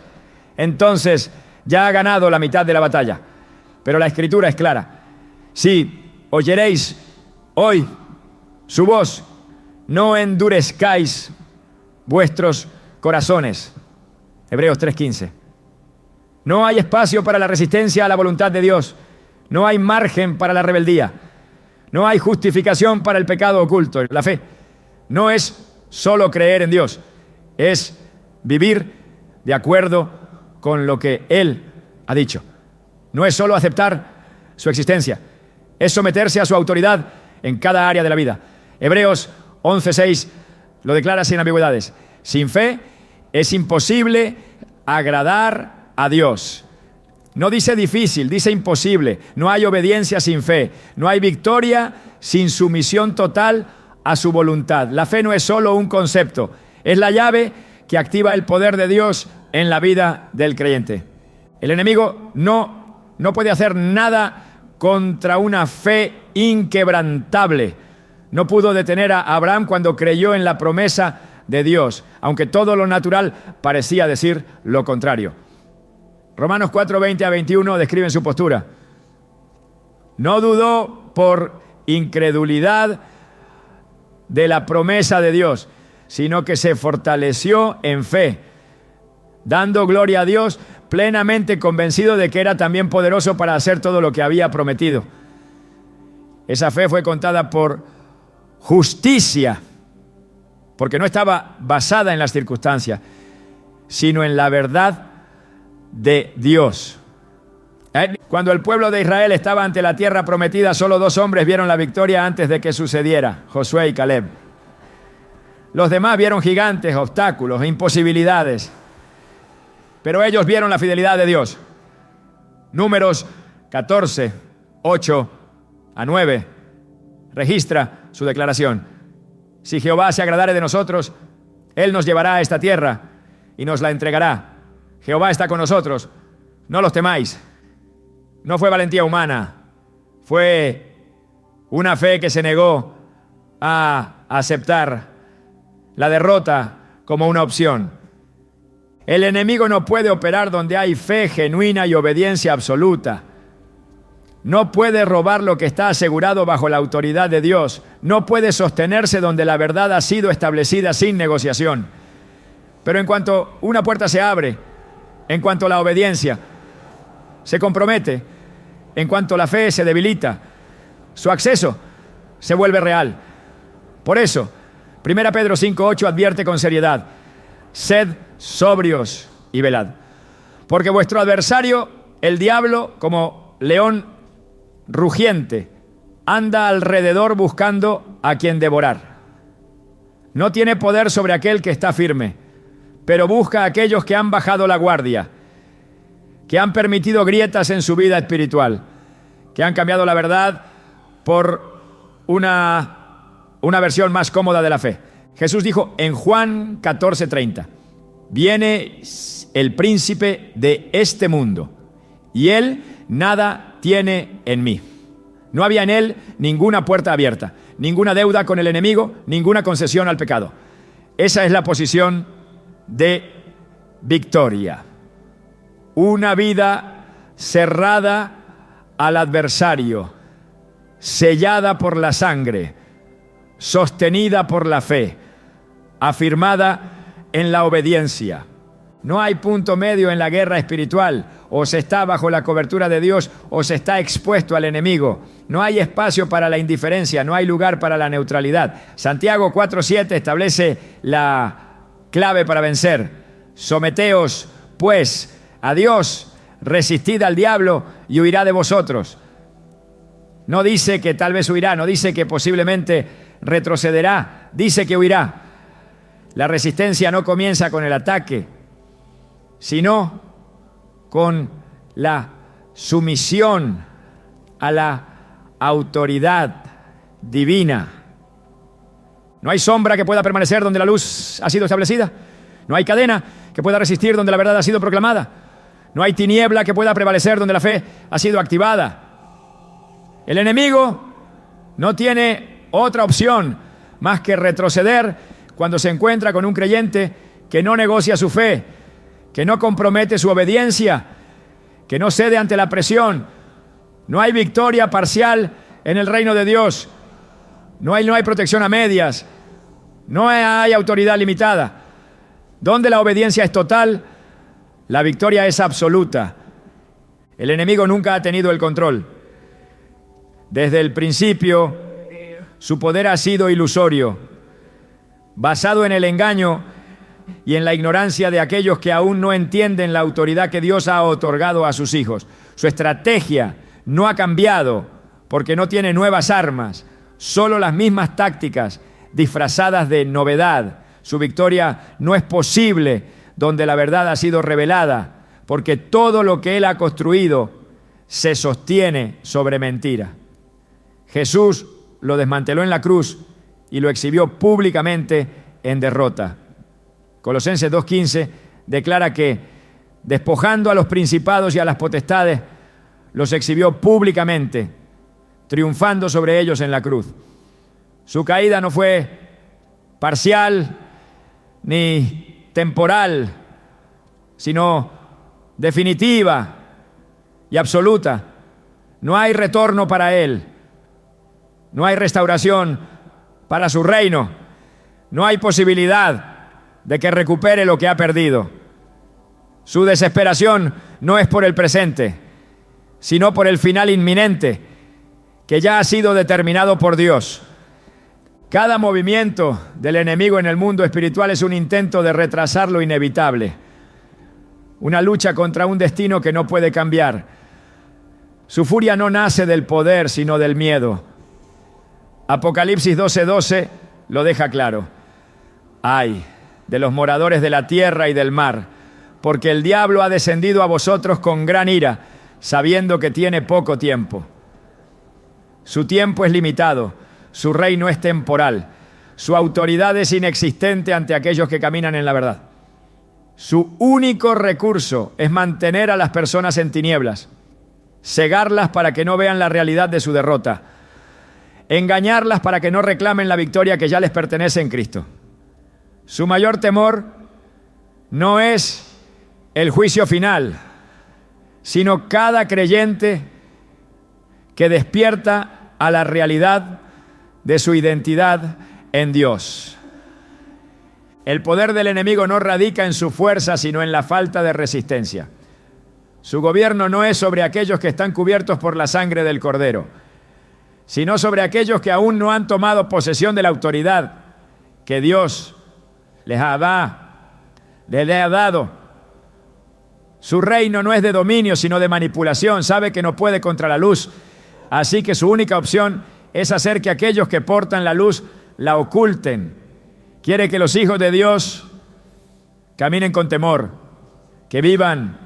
entonces ya ha ganado la mitad de la batalla. Pero la Escritura es clara: si oyeréis hoy su voz, no endurezcáis vuestros corazones. Hebreos 3:15. No hay espacio para la resistencia a la voluntad de Dios. No hay margen para la rebeldía. No hay justificación para el pecado oculto. La fe no es solo creer en Dios, es vivir de acuerdo con lo que Él ha dicho. No es solo aceptar su existencia, es someterse a su autoridad en cada área de la vida. Hebreos 11:6 lo declara sin ambigüedades: sin fe es imposible agradar a Dios. No dice difícil, dice imposible. No hay obediencia sin fe. No hay victoria sin sumisión total a su voluntad. La fe no es solo un concepto, es la llave que activa el poder de Dios en la vida del creyente. El enemigo no puede hacer nada contra una fe inquebrantable. No pudo detener a Abraham cuando creyó en la promesa de Dios, aunque todo lo natural parecía decir lo contrario. Romanos 4:20-21 describen su postura. No dudó por incredulidad de la promesa de Dios, sino que se fortaleció en fe, dando gloria a Dios plenamente convencido de que era también poderoso para hacer todo lo que había prometido. Esa fe fue contada por justicia, porque no estaba basada en las circunstancias, sino en la verdad de Dios. Cuando el pueblo de Israel estaba ante la tierra prometida, solo 2 hombres vieron la victoria antes de que sucediera: Josué y Caleb. Los demás vieron gigantes, obstáculos, imposibilidades, pero ellos vieron la fidelidad de Dios. Números 14, 8 a 9 registra su declaración: si Jehová se agradare de nosotros, Él nos llevará a esta tierra y nos la entregará. Jehová está con nosotros, no los temáis. No fue valentía humana, fue una fe que se negó a aceptar la derrota como una opción. El enemigo no puede operar donde hay fe genuina y obediencia absoluta. No puede robar lo que está asegurado bajo la autoridad de Dios. No puede sostenerse donde la verdad ha sido establecida sin negociación. Pero en cuanto una puerta se abre, en cuanto la obediencia se compromete, en cuanto la fe se debilita, su acceso se vuelve real. Por eso, 1 Pedro 5:8 advierte con seriedad: sed sobrios y velad, porque vuestro adversario, el diablo, como león rugiente, anda alrededor buscando a quien devorar. No tiene poder sobre aquel que está firme, pero busca a aquellos que han bajado la guardia, que han permitido grietas en su vida espiritual, que han cambiado la verdad por una versión más cómoda de la fe. Jesús dijo en Juan 14:30: viene el príncipe de este mundo, y él nada tiene en mí. No había en él ninguna puerta abierta, ninguna deuda con el enemigo, ninguna concesión al pecado. Esa es la posición de victoria. Una vida cerrada al adversario, sellada por la sangre, sostenida por la fe, afirmada en la obediencia. No hay punto medio en la guerra espiritual. O se está bajo la cobertura de Dios o se está expuesto al enemigo. No hay espacio para la indiferencia, no hay lugar para la neutralidad. Santiago 4:7 establece la clave para vencer: someteos pues a Dios, resistid al diablo y huirá de vosotros. No dice que tal vez huirá, no dice que posiblemente retrocederá, dice que huirá. La resistencia no comienza con el ataque, sino con la sumisión a la autoridad divina. No hay sombra que pueda permanecer donde la luz ha sido establecida. No hay cadena que pueda resistir donde la verdad ha sido proclamada. No hay tiniebla que pueda prevalecer donde la fe ha sido activada. El enemigo no tiene otra opción más que retroceder cuando se encuentra con un creyente que no negocia su fe, que no compromete su obediencia, que no cede ante la presión. No hay victoria parcial en el reino de Dios. No hay protección a medias. No hay autoridad limitada. Donde la obediencia es total, la victoria es absoluta. El enemigo nunca ha tenido el control. Desde el principio, su poder ha sido ilusorio, basado en el engaño y en la ignorancia de aquellos que aún no entienden la autoridad que Dios ha otorgado a sus hijos. Su estrategia no ha cambiado porque no tiene nuevas armas, solo las mismas tácticas disfrazadas de novedad. Su victoria no es posible donde la verdad ha sido revelada, porque todo lo que él ha construido se sostiene sobre mentira. Jesús lo desmanteló en la cruz y lo exhibió públicamente en derrota. Colosenses 2:15 declara que, despojando a los principados y a las potestades, los exhibió públicamente, triunfando sobre ellos en la cruz. Su caída no fue parcial ni temporal, sino definitiva y absoluta. No hay retorno para él. No hay restauración para su reino. No hay posibilidad de que recupere lo que ha perdido. Su desesperación no es por el presente, sino por el final inminente, que ya ha sido determinado por Dios. Cada movimiento del enemigo en el mundo espiritual es un intento de retrasar lo inevitable, una lucha contra un destino que no puede cambiar. Su furia no nace del poder, sino del miedo. Apocalipsis 12:12 lo deja claro. Ay de los moradores de la tierra y del mar, porque el diablo ha descendido a vosotros con gran ira, sabiendo que tiene poco tiempo. Su tiempo es limitado, su reino es temporal, su autoridad es inexistente ante aquellos que caminan en la verdad. Su único recurso es mantener a las personas en tinieblas, cegarlas para que no vean la realidad de su derrota, engañarlas para que no reclamen la victoria que ya les pertenece en Cristo. Su mayor temor no es el juicio final, sino cada creyente que despierta a la realidad de su identidad en Dios. El poder del enemigo no radica en su fuerza, sino en la falta de resistencia. Su gobierno no es sobre aquellos que están cubiertos por la sangre del Cordero, sino sobre aquellos que aún no han tomado posesión de la autoridad que Dios les ha dado. Su reino no es de dominio, sino de manipulación. Sabe que no puede contra la luz, así que su única opción es hacer que aquellos que portan la luz la oculten. Quiere que los hijos de Dios caminen con temor, que vivan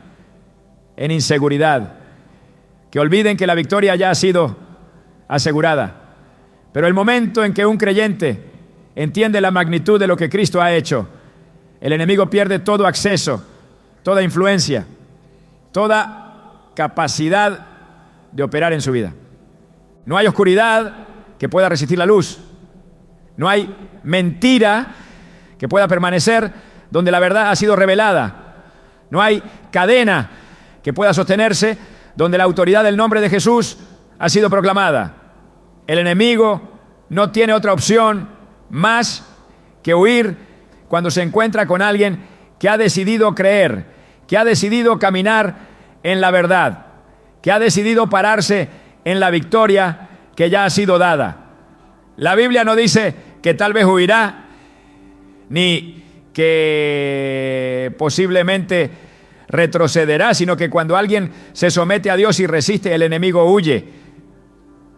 en inseguridad, que olviden que la victoria ya ha sido asegurada. Pero el momento en que un creyente entiende la magnitud de lo que Cristo ha hecho, el enemigo pierde todo acceso, toda influencia, toda capacidad de operar en su vida. No hay oscuridad que pueda resistir la luz. No hay mentira que pueda permanecer donde la verdad ha sido revelada. No hay cadena que pueda sostenerse donde la autoridad del nombre de Jesús ha sido proclamada. El enemigo no tiene otra opción más que huir cuando se encuentra con alguien que ha decidido creer, que ha decidido caminar en la verdad, que ha decidido pararse en la victoria que ya ha sido dada. La Biblia no dice que tal vez huirá, ni que posiblemente retrocederá, sino que cuando alguien se somete a Dios y resiste, el enemigo huye.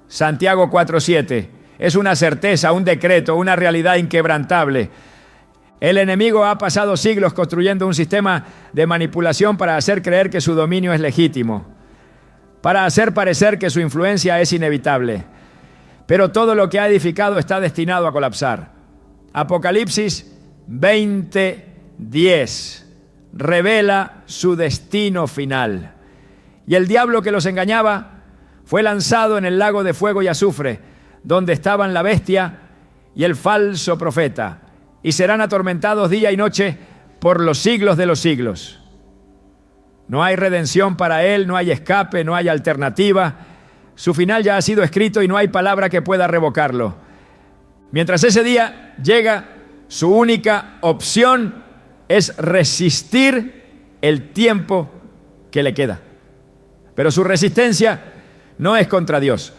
Santiago 4:7 es una certeza, un decreto, una realidad inquebrantable. El enemigo ha pasado siglos construyendo un sistema de manipulación para hacer creer que su dominio es legítimo, para hacer parecer que su influencia es inevitable. Pero todo lo que ha edificado está destinado a colapsar. Apocalipsis 20:10 revela su destino final. Y el diablo que los engañaba fue lanzado en el lago de fuego y azufre, donde estaban la bestia y el falso profeta, y serán atormentados día y noche por los siglos de los siglos. No hay redención para él, no hay escape, no hay alternativa. Su final ya ha sido escrito y no hay palabra que pueda revocarlo. Mientras ese día llega, su única opción es resistir el tiempo que le queda. Pero su resistencia no es contra Dios,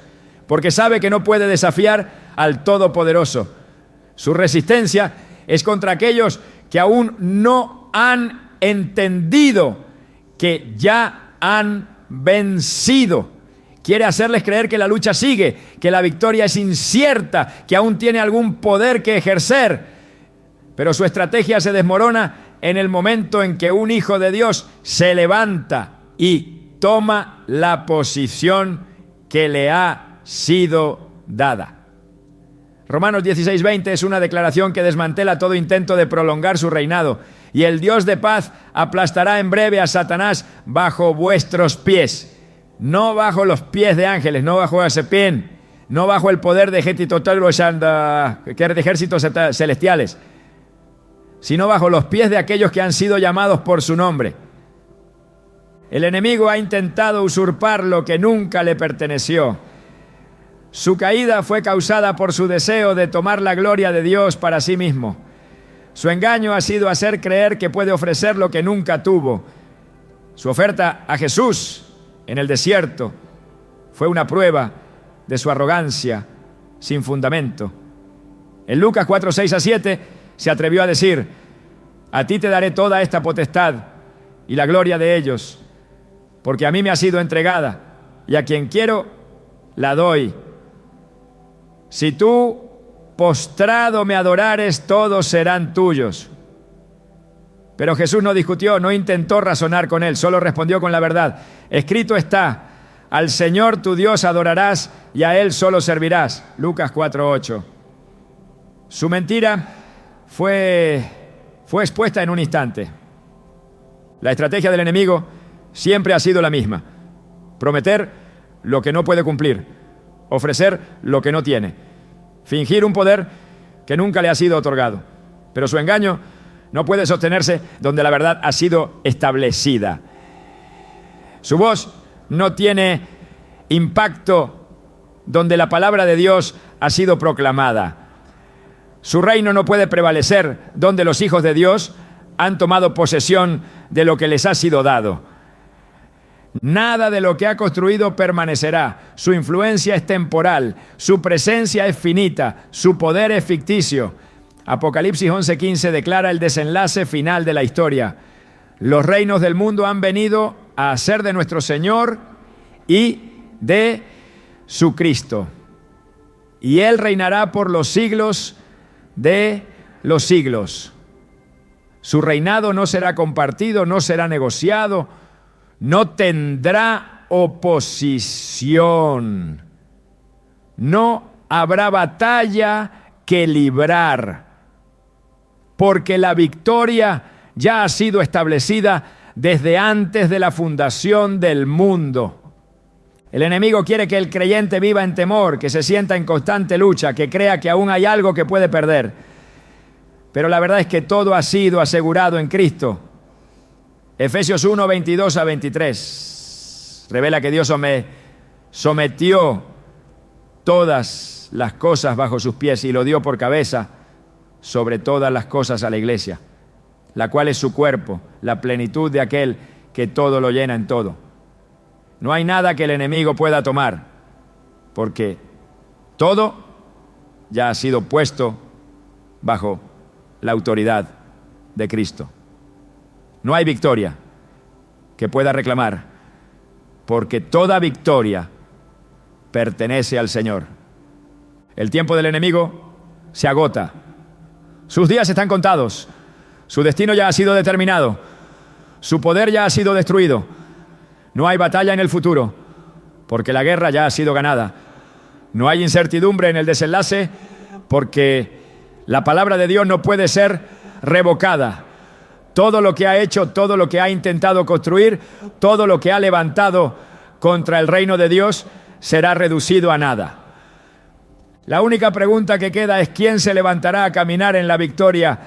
porque sabe que no puede desafiar al Todopoderoso. Su resistencia es contra aquellos que aún no han entendido que ya han vencido. Quiere hacerles creer que la lucha sigue, que la victoria es incierta, que aún tiene algún poder que ejercer. Pero su estrategia se desmorona en el momento en que un hijo de Dios se levanta y toma la posición que le ha sido dada. Romanos 16:20 es una declaración que desmantela todo intento de prolongar su reinado. Y el Dios de paz aplastará en breve a Satanás bajo vuestros pies. No bajo los pies de ángeles, no bajo ese pie, no bajo el poder de ejércitos celestiales, sino bajo los pies de aquellos que han sido llamados por su nombre. El enemigo ha intentado usurpar lo que nunca le perteneció. Su caída fue causada por su deseo de tomar la gloria de Dios para sí mismo. Su engaño ha sido hacer creer que puede ofrecer lo que nunca tuvo. Su oferta a Jesús en el desierto fue una prueba de su arrogancia sin fundamento. En Lucas 4, 6 a 7 se atrevió a decir: a ti te daré toda esta potestad y la gloria de ellos, porque a mí me ha sido entregada, y a quien quiero la doy. Si tú postrado me adorares, todos serán tuyos. Pero Jesús no discutió, no intentó razonar con él, solo respondió con la verdad. Escrito está: al Señor tu Dios adorarás y a Él solo servirás. Lucas 4:8. Su mentira fue expuesta en un instante. La estrategia del enemigo siempre ha sido la misma: prometer lo que no puede cumplir, ofrecer lo que no tiene, fingir un poder que nunca le ha sido otorgado. Pero su engaño no puede sostenerse donde la verdad ha sido establecida. Su voz no tiene impacto donde la palabra de Dios ha sido proclamada. Su reino no puede prevalecer donde los hijos de Dios han tomado posesión de lo que les ha sido dado. Nada de lo que ha construido permanecerá. Su influencia es temporal, su presencia es finita, su poder es ficticio. Apocalipsis 11:15 declara el desenlace final de la historia. Los reinos del mundo han venido a ser de nuestro Señor y de su Cristo. Y Él reinará por los siglos de los siglos. Su reinado no será compartido, no será negociado, no tendrá oposición. No habrá batalla que librar, porque la victoria ya ha sido establecida desde antes de la fundación del mundo. El enemigo quiere que el creyente viva en temor, que se sienta en constante lucha, que crea que aún hay algo que puede perder. Pero la verdad es que todo ha sido asegurado en Cristo. Efesios 1, 22 a 23 revela que Dios sometió todas las cosas bajo sus pies y lo dio por cabeza sobre todas las cosas a la iglesia, la cual es su cuerpo, la plenitud de aquel que todo lo llena en todo. No hay nada que el enemigo pueda tomar, porque todo ya ha sido puesto bajo la autoridad de Cristo. No hay victoria que pueda reclamar, porque toda victoria pertenece al Señor. El tiempo del enemigo se agota. Sus días están contados. Su destino ya ha sido determinado. Su poder ya ha sido destruido. No hay batalla en el futuro, porque la guerra ya ha sido ganada. No hay incertidumbre en el desenlace, porque la palabra de Dios no puede ser revocada. Todo lo que ha hecho, todo lo que ha intentado construir, todo lo que ha levantado contra el reino de Dios, será reducido a nada. La única pregunta que queda es: ¿quién se levantará a caminar en la victoria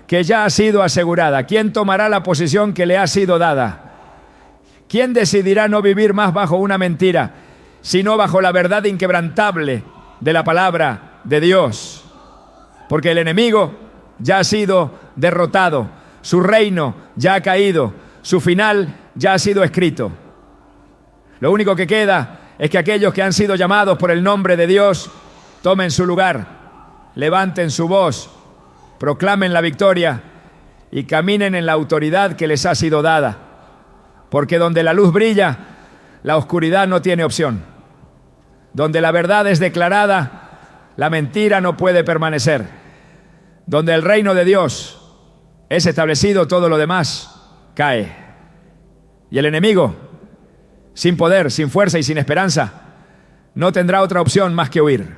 que ya ha sido asegurada? ¿Quién tomará la posición que le ha sido dada? ¿Quién decidirá no vivir más bajo una mentira, sino bajo la verdad inquebrantable de la palabra de Dios? Porque el enemigo ya ha sido derrotado, su reino ya ha caído, su final ya ha sido escrito. Lo único que queda es que aquellos que han sido llamados por el nombre de Dios tomen su lugar, levanten su voz, proclamen la victoria y caminen en la autoridad que les ha sido dada. Porque donde la luz brilla, la oscuridad no tiene opción. Donde la verdad es declarada, la mentira no puede permanecer. Donde el reino de Dios es establecido, todo lo demás cae. Y el enemigo, sin poder, sin fuerza y sin esperanza, no tendrá otra opción más que huir.